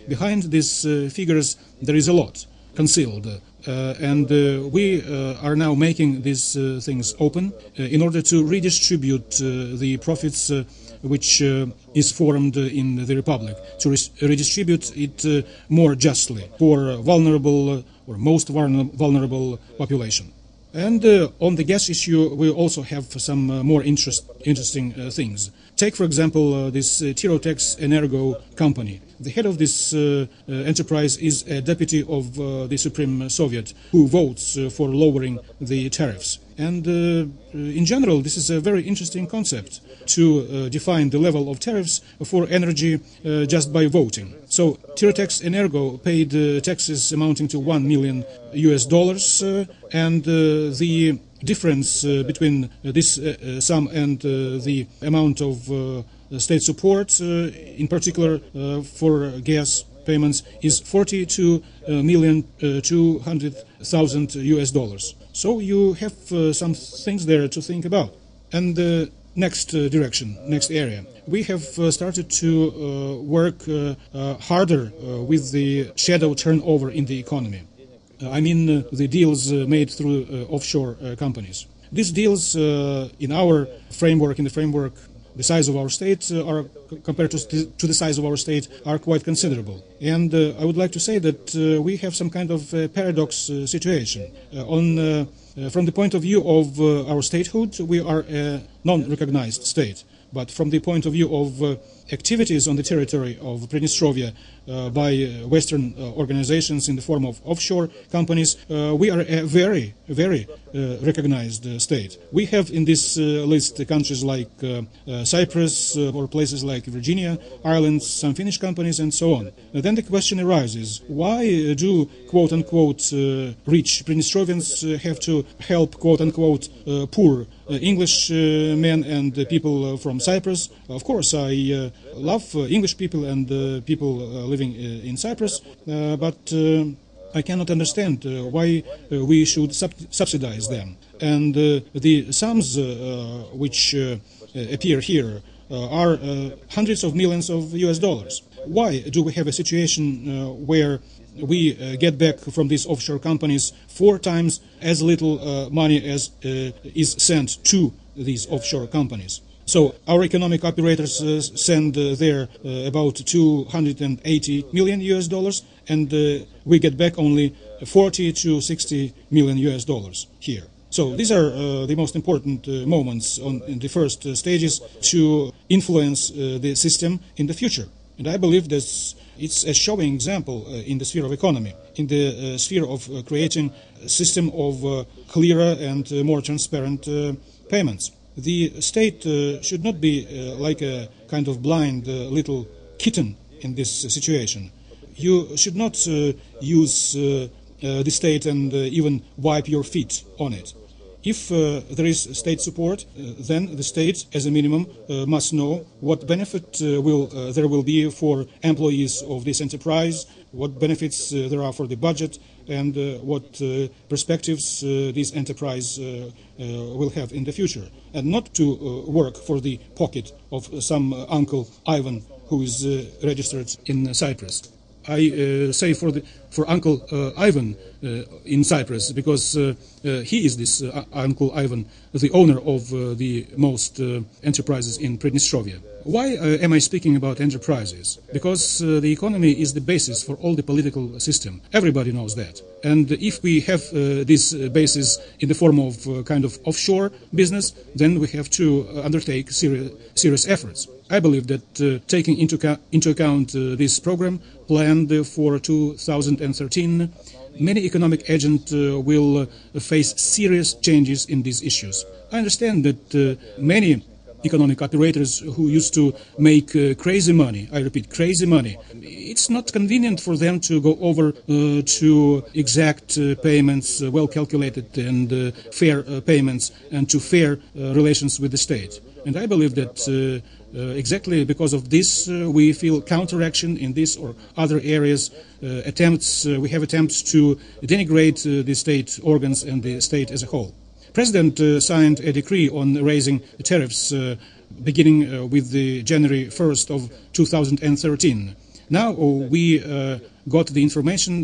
[SPEAKER 2] Behind these figures there is a lot concealed, and we are now making these things open in order to redistribute the profits which is formed in the Republic, to redistribute it more justly for vulnerable or most vulnerable population. And on the gas issue, we also have some more interesting things. Take, for example, this Tirotex Energo company. The head of this enterprise is a deputy of the Supreme Soviet who votes for lowering the tariffs. And in general, this is a very interesting concept to define the level of tariffs for energy just by voting. So Tirotex Energo paid taxes amounting to $1 million US, and the difference between this sum and the amount of state support, in particular for gas payments, is $42,200,000 US. So you have some things there to think about. And next direction, next area. We have started to work harder with the shadow turnover in the economy. I mean the deals made through offshore companies. These deals in our framework, the size of our state are compared to the size of our state are quite considerable. And I would like to say that we have some kind of paradox situation. From the point of view of our statehood, we are a non-recognized state. But from the point of view of activities on the territory of Pridnestrovья by Western organizations in the form of offshore companies, we are a very, very recognized state. We have in this list countries like Cyprus or places like Virginia Islands, some Finnish companies, and so on. Then the question arises, why do quote-unquote rich Pridnestrovians have to help quote-unquote poor English men and people from Cyprus? Of course, I love English people and people living in Cyprus, but I cannot understand why we should subsidize them. And the sums which appear here are hundreds of millions of US dollars. Why do we have a situation where we get back from these offshore companies 4 times as little money as is sent to these offshore companies? So our economic operators send there about 280 million US dollars, and we get back only 40 to 60 million US dollars here. So these are the most important moments in the first stages to influence the system in the future. And I believe that it's a showing example in the sphere of economy, in the sphere of creating a system of clearer and more transparent payments. The state should not be like a kind of blind little kitten in this situation. You should not use the state and even wipe your feet on it. If there is state support, then the state, as a minimum, must know what benefit there will be for employees of this enterprise, what benefits there are for the budget, and what perspectives this enterprise will have in the future, and not to work for the pocket of some Uncle Ivan who is registered in Cyprus. I say for Uncle Ivan in Cyprus because he is this Uncle Ivan, the owner of the most enterprises in Pridnestrovья. Why am I speaking about enterprises? Because the economy is the basis for all the political system. Everybody knows that. And if we have this basis in the form of kind of offshore business, then we have to undertake serious efforts. I believe that taking into account this program planned for 2013, many economic agents will face serious changes in these issues. I understand that many economic operators who used to make crazy money, I repeat, crazy money, it's not convenient for them to go over to exact payments, well calculated and fair payments, and to fair relations with the state. And I believe that exactly because of this, we feel counteraction in this or other areas, we have attempts to denigrate the state organs and the state as a whole. President signed a decree on raising the tariffs beginning with the January 1st of 2013. Now we got the information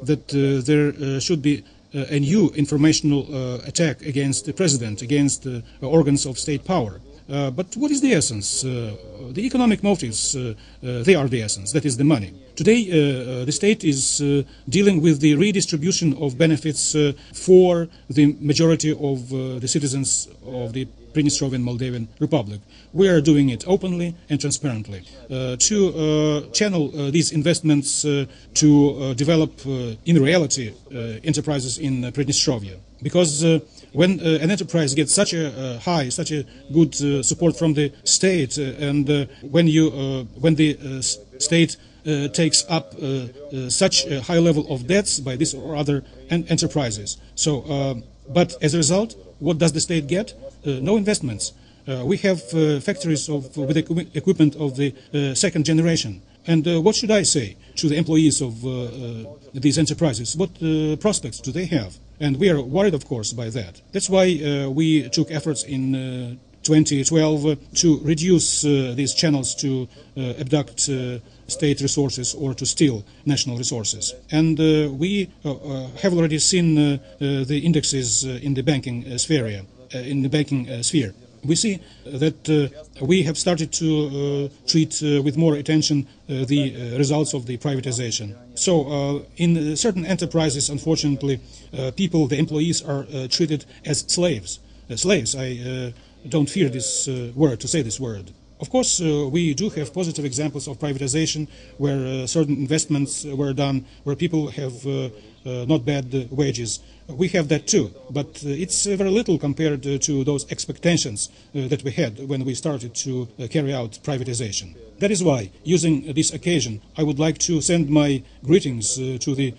[SPEAKER 2] that there should be a new informational attack against the president, against organs of state power. But what is the essence? The economic motives, they are the essence, that is the money. Today, the state is dealing with the redistribution of benefits for the majority of the citizens of the Prидnestrovyan Moldavian Republic. We are doing it openly and transparently to channel these investments to develop in reality enterprises in Pridnestrovья. Because when an enterprise gets such a good support from the state, and when the state takes up such a high level of debts by this or other enterprises. So, but as a result, what does the state get? No investments. We have factories with equipment of the second generation. And what should I say to the employees of these enterprises? What prospects do they have? And we are worried, of course, by that. That's why we took efforts in 2012 to reduce these channels to abduct state resources or to steal national resources. And we have already seen the indexes in the banking sphere. We see that we have started to treat with more attention the results of the privatization. So in certain enterprises, unfortunately, people, the employees, are treated as slaves. I don't fear this word, to say this word. Of course, we do have positive examples of privatization where certain investments were done, where people have not bad wages. We have that too, but it's very little compared to those expectations that we had when we started to carry out privatization. That is why, using this occasion, I would like to send my greetings to the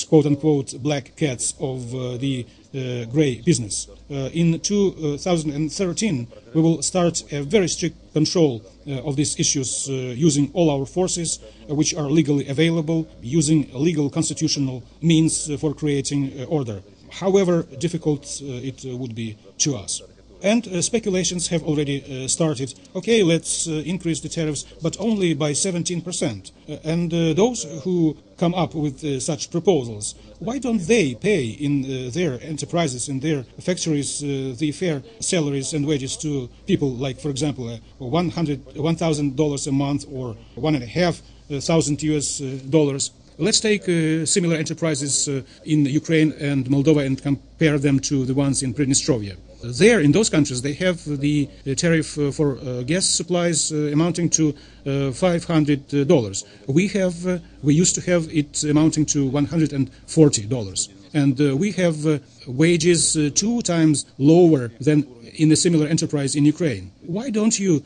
[SPEAKER 2] quote-unquote black cats of the grey business. In 2013, we will start a very strict control of these issues using all our forces which are legally available, using legal constitutional means for creating order, however difficult it would be to us. And speculations have already started. Okay, let's increase the tariffs, but only by 17%. And those who come up with such proposals, why don't they pay in their enterprises, in their factories, the fair salaries and wages to people like, for example, $1,000 a month or $1,500 US dollars? Let's take similar enterprises in Ukraine and Moldova and compare them to the ones in Pridnestrovья. There, in those countries, they have the tariff for gas supplies amounting to $500. We used to have it amounting to $140, and we have wages 2 times lower than in a similar enterprise in Ukraine. Why do you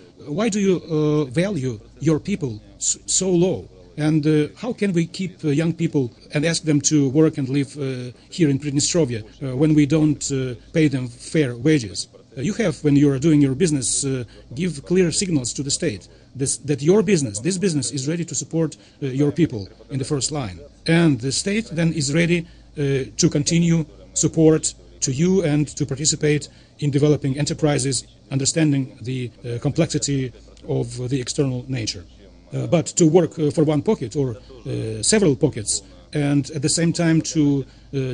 [SPEAKER 2] value your people so low? And how can we keep young people and ask them to work and live here in Pridnestrovья when we don't pay them fair wages? You have, when you are doing your business, give clear signals to the state that your business, this business, is ready to support your people in the first line. And the state then is ready to continue support to you and to participate in developing enterprises, understanding the complexity of the external nature. But to work for one pocket or several pockets, and at the same time to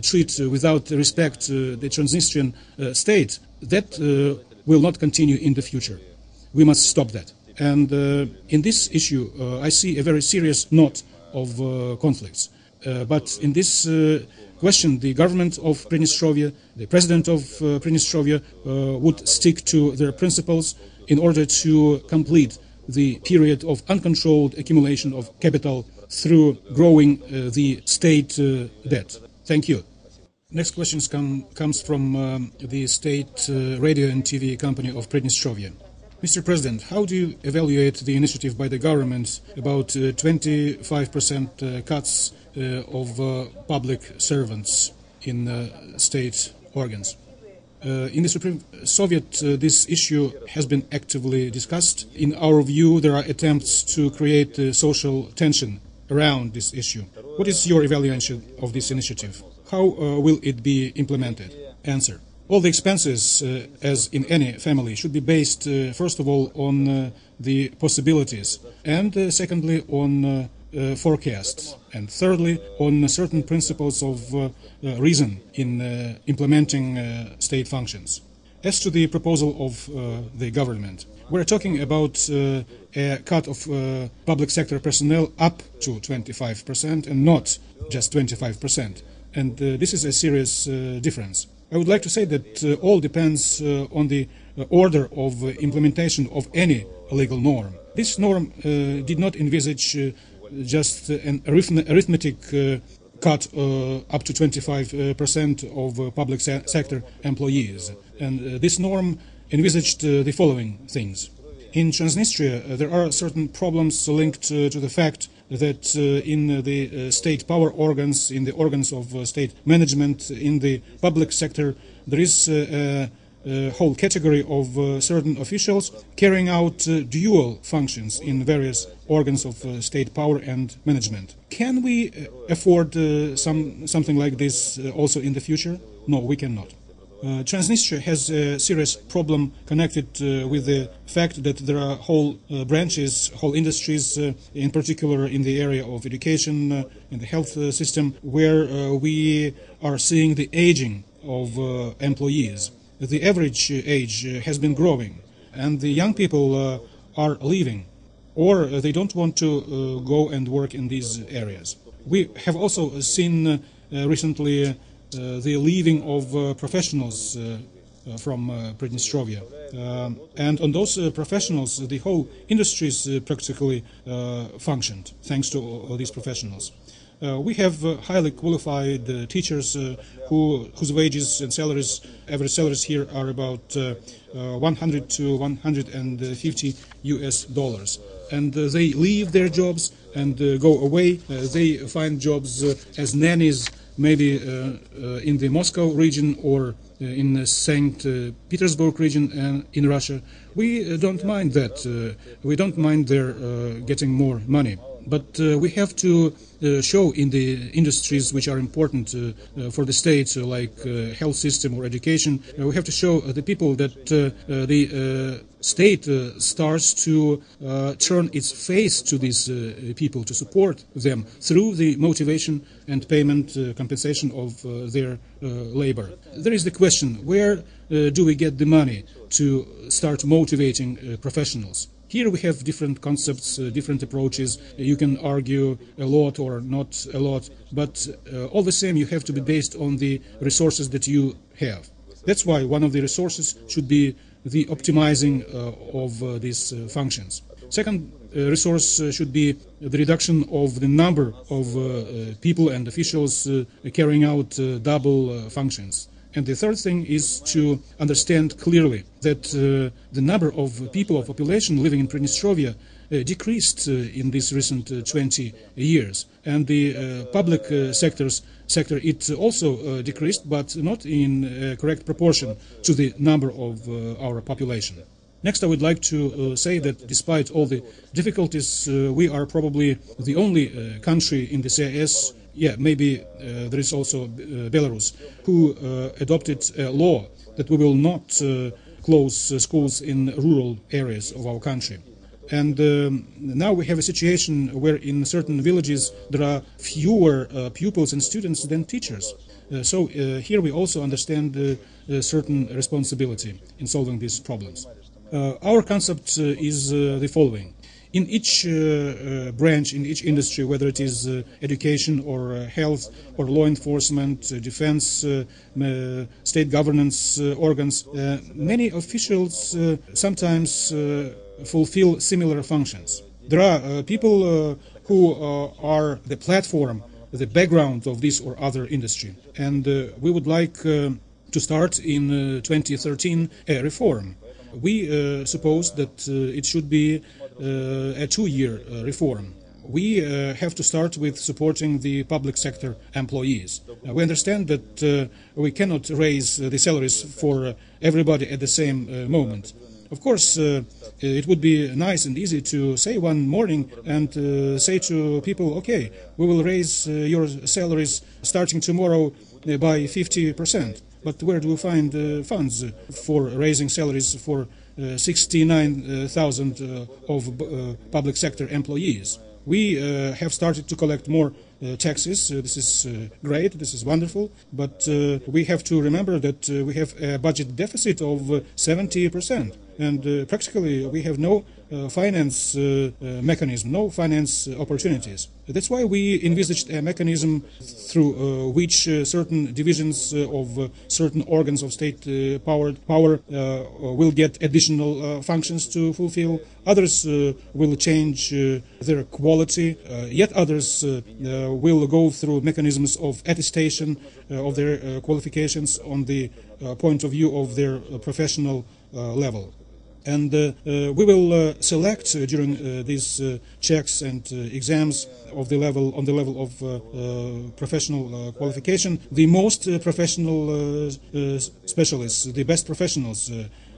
[SPEAKER 2] treat without respect the Transnistrian state, that will not continue in the future. We must stop that. And in this issue, I see a very serious knot of conflicts. But in this question, the government of Pridnestrovья, the president of Pridnestrovья would stick to their principles in order to complete the period of uncontrolled accumulation of capital through growing the state debt. Thank you. Next question comes from the state radio and TV company of Pridnestrovья. Mr. President, how do you evaluate the initiative by the government about 25% cuts of public servants in state organs? In the Supreme Soviet, this issue has been actively discussed. In our view, there are attempts to create social tension around this issue. What is your evaluation of this initiative? How will it be implemented? Answer. All the expenses, as in any family, should be based, first of all, on the possibilities, and secondly, on forecasts, and thirdly, on certain principles of reason in implementing state functions. As to the proposal of the government, we're talking about a cut of public sector personnel up to 25% and not just 25%. And this is a serious difference. I would like to say that all depends on the order of implementation of any legal norm. This norm did not envisage just an arithmetic cut up to 25% of public sector employees. And this norm envisaged the following things. In Transnistria, there are certain problems linked to the fact that in the state power organs, in the organs of state management, in the public sector, there is a whole category of certain officials carrying out dual functions in various organs of state power and management. Can we afford something like this also in the future? No, we cannot. Transnistria has a serious problem connected with the fact that there are whole branches, whole industries, in particular in the area of education, in the health system, where we are seeing the aging of employees. The average age has been growing, and the young people are leaving, or they don't want to go and work in these areas. We have also seen recently the leaving of professionals from Pridnestrovья. And on those professionals, the whole industries practically functioned, thanks to all these professionals. We have highly qualified teachers whose wages and salaries, average salaries here are about 100 to 150 US dollars. And they leave their jobs and go away. They find jobs as nannies, maybe in the Moscow region or in the St. Petersburg region in Russia. We don't mind that. We don't mind their getting more money. But we have to show in the industries which are important for the state, like health system or education, we have to show the people that the state starts to turn its face to these people, to support them through the motivation and payment compensation of their labor. There is the question, where do we get the money to start motivating professionals? Here we have different concepts, different approaches. You can argue a lot or not a lot, but all the same you have to be based on the resources that you have. That's why one of the resources should be the optimizing of these functions. Second resource should be the reduction of the number of people and officials carrying out double functions. And the third thing is to understand clearly that the number of people, of population living in Pridnestrovья decreased in these recent 20 years. And the public sector, it also decreased, but not in a correct proportion to the number of our population. Next, I would like to say that despite all the difficulties, we are probably the only country in the CIS, maybe there is also Belarus, who adopted a law that we will not close schools in rural areas of our country. And now we have a situation where in certain villages there are fewer pupils and students than teachers. So here we also understand a certain responsibility in solving these problems. Our concept is the following. In each branch, in each industry, whether it is education or health or law enforcement, defense, state governance organs, many officials sometimes fulfill similar functions. There are people who are the platform, the background of this or other industry. And we would like to start in 2013 a reform. We suppose that it should be a 2-year reform. We have to start with supporting the public sector employees. We understand that we cannot raise the salaries for everybody at the same moment. Of course, it would be nice and easy to say one morning and say to people, okay, we will raise your salaries starting tomorrow by 50%. But where do we find funds for raising salaries for 69,000 of public sector employees? We have started to collect more taxes. This is great, this is wonderful, but we have to remember that we have a budget deficit of 70%. And practically we have no finance mechanism, no finance opportunities. That's why we envisaged a mechanism through which certain divisions of certain organs of state power will get additional functions to fulfill. Others will change their quality. Yet others will go through mechanisms of attestation of their qualifications on the point of view of their professional level. And we will select during these checks and exams of the level of professional qualification the most professional specialists, the best professionals,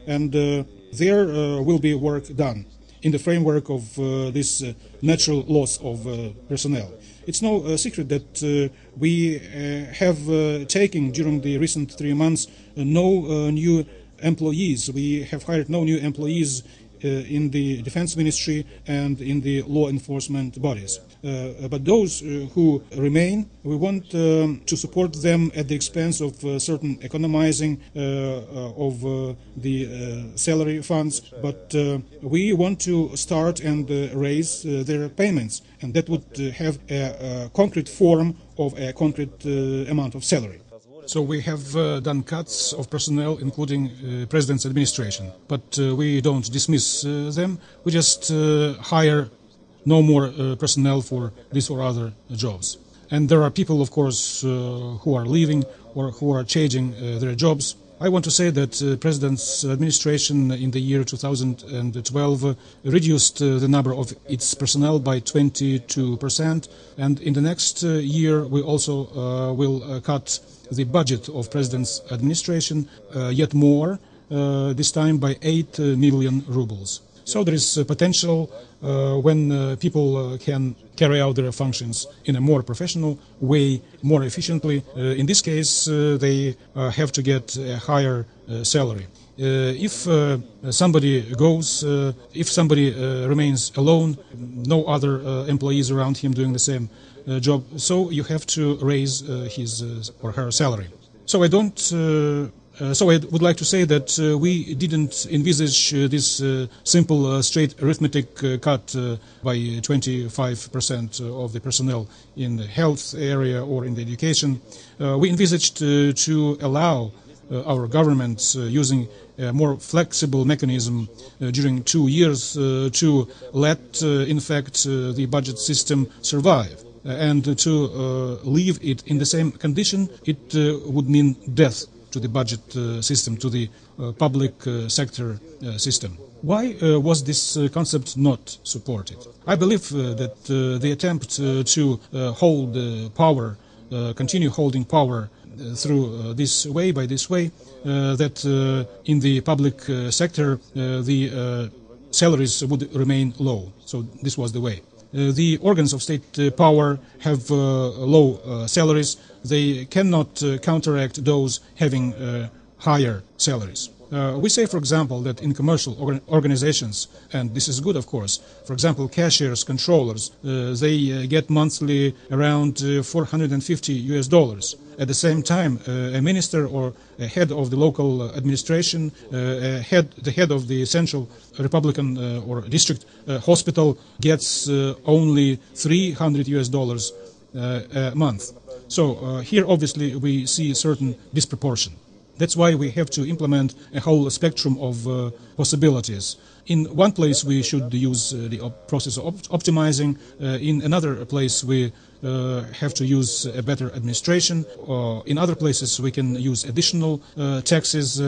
[SPEAKER 2] and there will be work done in the framework of this natural loss of personnel. It's no secret that we have taken during the recent 3 months no new employees. We have hired no new employees in the defense ministry and in the law enforcement bodies. But those who remain, we want to support them at the expense of certain economizing of the salary funds, but we want to start and raise their payments, and that would have a concrete form of a concrete amount of salary. So we have done cuts of personnel, including President's administration, but we don't dismiss them. We just hire no more personnel for this or other jobs. And there are people, of course, who are leaving or who are changing their jobs. I want to say that President's administration in the year 2012 reduced the number of its personnel by 22%, and in the next year we also will cut the budget of President's administration yet more, this time by 8 million rubles. So there is potential when people can carry out their functions in a more professional way, more efficiently. In this case, they have to get a higher salary. If somebody goes, if somebody remains alone, no other employees around him doing the same job, so you have to raise his or her salary. So I would like to say that we didn't envisage this simple, straight arithmetic cut by 25% of the personnel in the health area or in the education. We envisaged to allow our government using a more flexible mechanism during 2 years to let, in fact, the budget system survive. And to leave it in the same condition, it would mean death to the budget system, to the public sector system. Why was this concept not supported? I believe that the attempt to hold power, continue holding power through this way, that in the public sector the salaries would remain low. So this was the way. The organs of state power have low salaries. They cannot counteract those having higher salaries. We say, for example, that in commercial organizations, and this is good, of course, for example, cashiers, controllers, they get monthly around $450. At the same time, a minister or a head of the local administration, the head of the central Republican or district hospital gets only $300 a month. So here, obviously, we see a certain disproportion. That's why we have to implement a whole spectrum of possibilities. In one place we should use the process of optimizing. In another place we have to use a better administration. In other places we can use additional taxes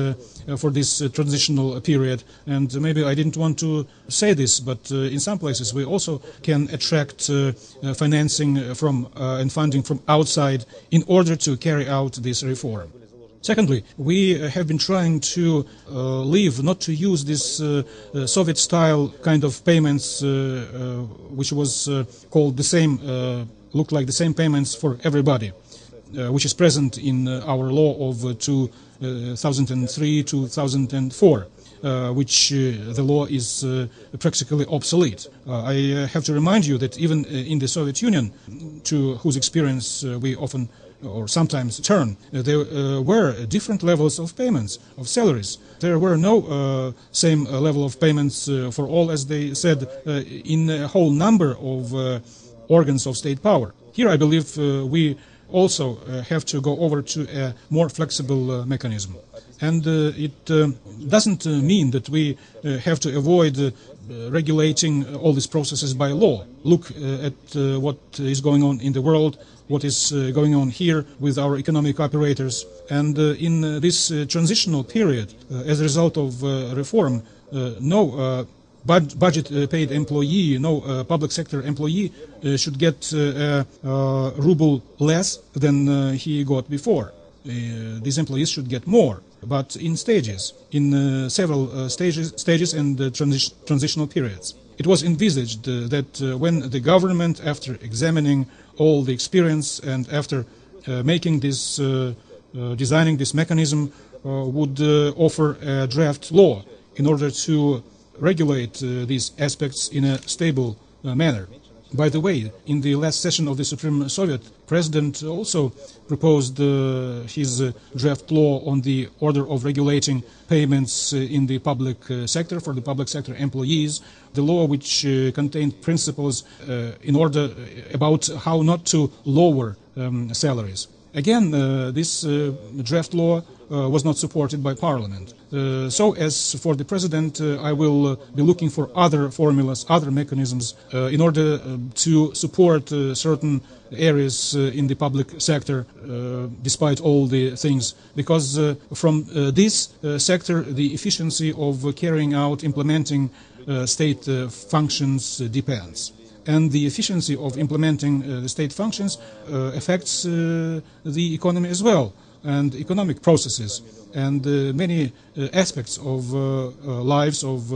[SPEAKER 2] for this transitional period. And maybe I didn't want to say this, but in some places we also can attract financing from and funding from outside in order to carry out this reform. Secondly, we have been trying to not to use this Soviet-style kind of payments, which was called the same, looked like the same payments for everybody, which is present in our law of 2003-2004. Which the law is practically obsolete. I have to remind you that even in the Soviet Union, to whose experience we often or sometimes turn, there were different levels of payments, of salaries. There were no same level of payments for all, as they said, in a whole number of organs of state power. Here I believe we also have to go over to a more flexible mechanism. And it doesn't mean that we have to avoid regulating all these processes by law. Look at what is going on in the world, what is going on here with our economic operators. And in this transitional period, as a result of reform, no budget-paid employee, no public sector employee should get a ruble less than he got before. These employees should get more, but in stages, in several stages and transitional periods. It was envisaged that when the government, after examining all the experience and after making this, designing this mechanism, would offer a draft law in order to regulate these aspects in a stable manner. By the way, in the last session of the Supreme Soviet, President also proposed his draft law on the order of regulating payments in the public sector for the public sector employees, the law which contained principles in order about how not to lower salaries. Again, this draft law was not supported by Parliament. So as for the President, I will be looking for other formulas, other mechanisms in order to support certain areas in the public sector despite all the things, because from this sector the efficiency of carrying out, implementing state functions depends. And the efficiency of implementing the state functions affects the economy as well, and economic processes, and many aspects of lives of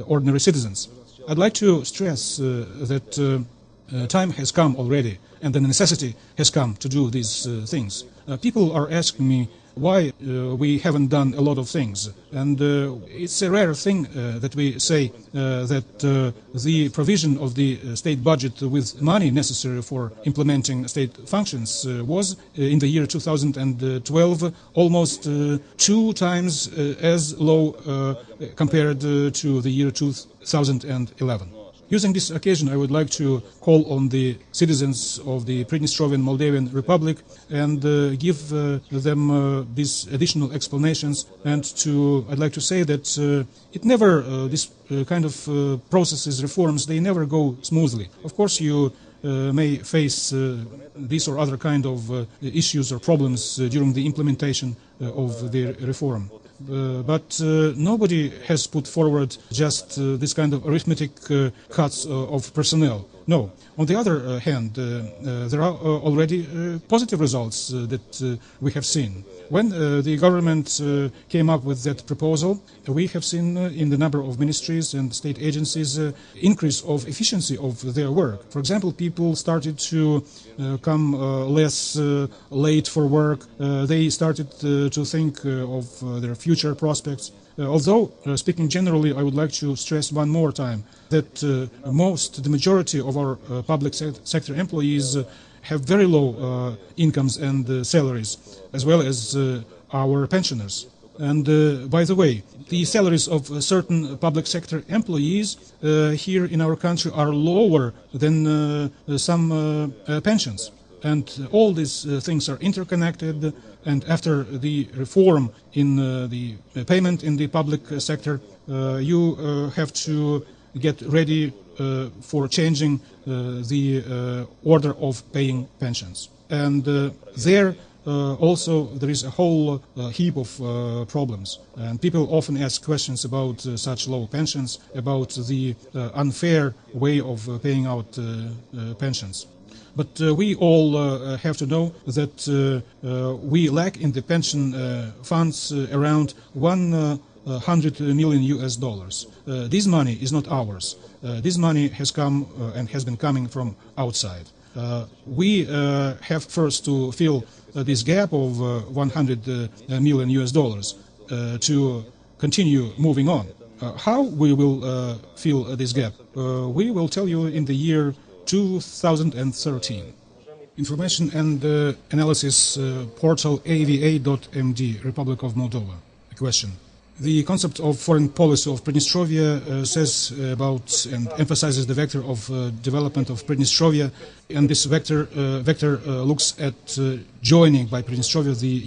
[SPEAKER 2] ordinary citizens. I'd like to stress that time has come already, and the necessity has come to do these things. People are asking me why we haven't done a lot of things, and it's a rare thing that we say that the provision of the state budget with money necessary for implementing state functions was in the year 2012 almost 2 times as low compared to the year 2011. Using this occasion, I would like to call on the citizens of the Pridnestrovian Moldavian Republic and give them these additional explanations. And I'd like to say that it never, this kind of processes, reforms, they never go smoothly. Of course, you may face this or other kind of issues or problems during the implementation of the reform. But nobody has put forward just this kind of arithmetic cuts of personnel. No. On the other hand, there are already positive results that we have seen. When the government came up with that proposal, we have seen in the number of ministries and state agencies increase of efficiency of their work. For example, people started to come less late for work. They started to think of their future prospects. Although, speaking generally, I would like to stress one more time that the majority of our public sector employees have very low incomes and salaries, as well as our pensioners. And by the way, the salaries of certain public sector employees here in our country are lower than some pensions. And all these things are interconnected, and after the reform in the payment in the public sector, you have to get ready for changing the order of paying pensions. And there also there is a whole heap of problems. And people often ask questions about such low pensions, about the unfair way of paying out pensions. But we all have to know that we lack in the pension funds around $100 million. This money is not ours. This money has come and has been coming from outside. We have first to fill this gap of $100 million to continue moving on. How we will fill this gap? We will tell you in the year 2013. Information and analysis portal ava.md, Republic of Moldova. A question. The concept of foreign policy of Pridnestrovья says about and emphasizes the vector of development of Pridnestrovья, and this vector looks at joining by Pridnestrovья the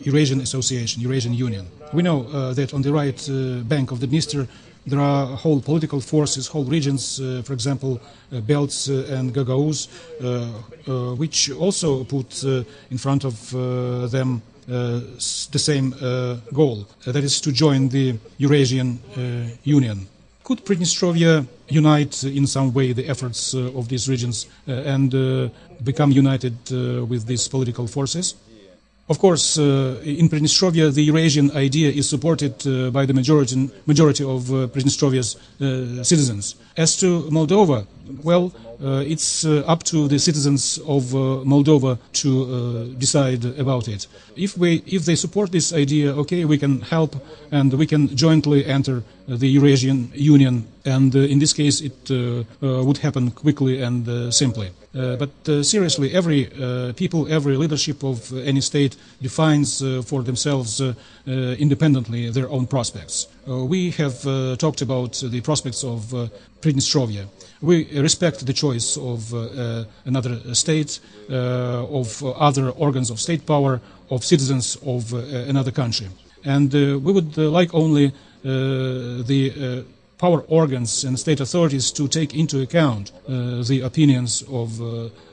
[SPEAKER 2] Eurasian Association, Eurasian Union. We know that on the right bank of the Dniester there are whole political forces, whole regions, for example, Belts and Gagauz, which also put in front of them the same goal, that is to join the Eurasian Union. Could Pridnestrovья unite in some way the efforts of these regions and become united with these political forces? Of course, in Pridnestrovья, the Eurasian idea is supported by the majority of Pridnestrovья's citizens. As to Moldova, well, it's up to the citizens of Moldova to decide about it. If they support this idea, okay, we can help and we can jointly enter the Eurasian Union, and in this case it would happen quickly and simply. But seriously, every people, every leadership of any state defines for themselves independently their own prospects. We have talked about the prospects of Pridnestrovья. We respect the choice of another state, of other organs of state power, of citizens of another country. And we would like only the power organs and state authorities to take into account the opinions of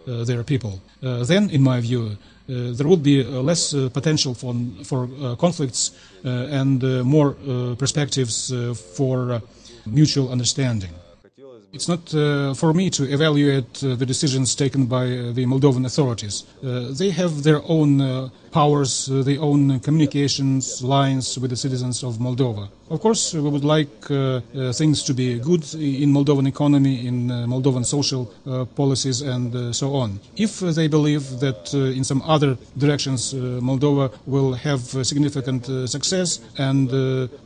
[SPEAKER 2] their people. Then, in my view, there would be less potential for conflicts and more perspectives for mutual understanding. It's not for me to evaluate the decisions taken by the Moldovan authorities. They have their own powers, their own communications lines with the citizens of Moldova. Of course, we would like things to be good in Moldovan economy, in Moldovan social policies, and so on. If they believe that in some other directions Moldova will have significant success and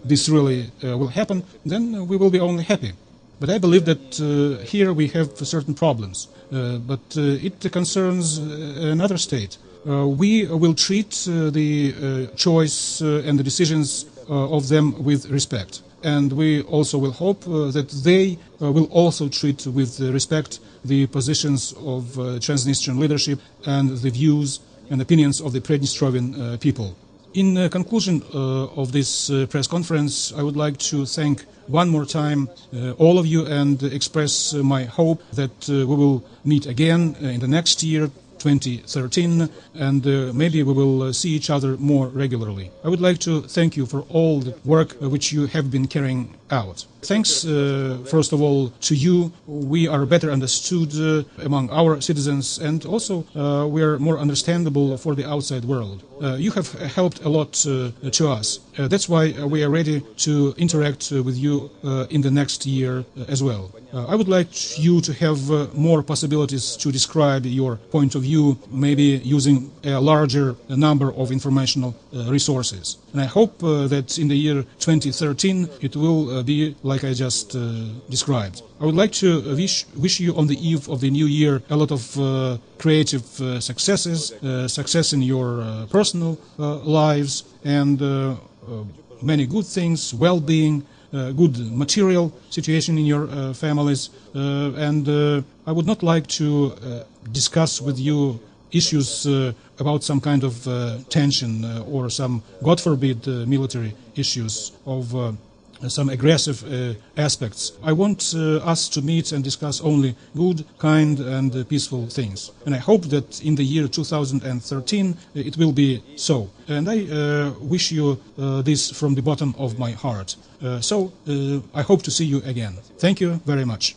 [SPEAKER 2] this really will happen, then we will be only happy. But I believe that here we have certain problems, but it concerns another state. We will treat the choice and the decisions of them with respect. And we also will hope that they will also treat with respect the positions of Transnistrian leadership and the views and opinions of the Prидnestrovьan people. In conclusion of this press conference, I would like to thank one more time all of you and express my hope that we will meet again in the next year 2013, and maybe we will see each other more regularly. I would like to thank you for all the work which you have been carrying out. Thanks, first of all, to you. We are better understood among our citizens, and also we are more understandable for the outside world. You have helped a lot to us. That's why we are ready to interact with you in the next year as well. I would like you to have more possibilities to describe your point of view, maybe using a larger number of informational resources. And I hope that in the year 2013 it will be like I just described. I would like to wish you on the eve of the new year a lot of creative successes, success in your personal lives, and many good things, well-being, good material situation in your families, and I would not like to discuss with you issues about some kind of tension or some, God forbid, military issues of some aggressive aspects. I want us to meet and discuss only good, kind and peaceful things. And I hope that in the year 2013 it will be so. And I wish you this from the bottom of my heart. So I hope to see you again. Thank you very much.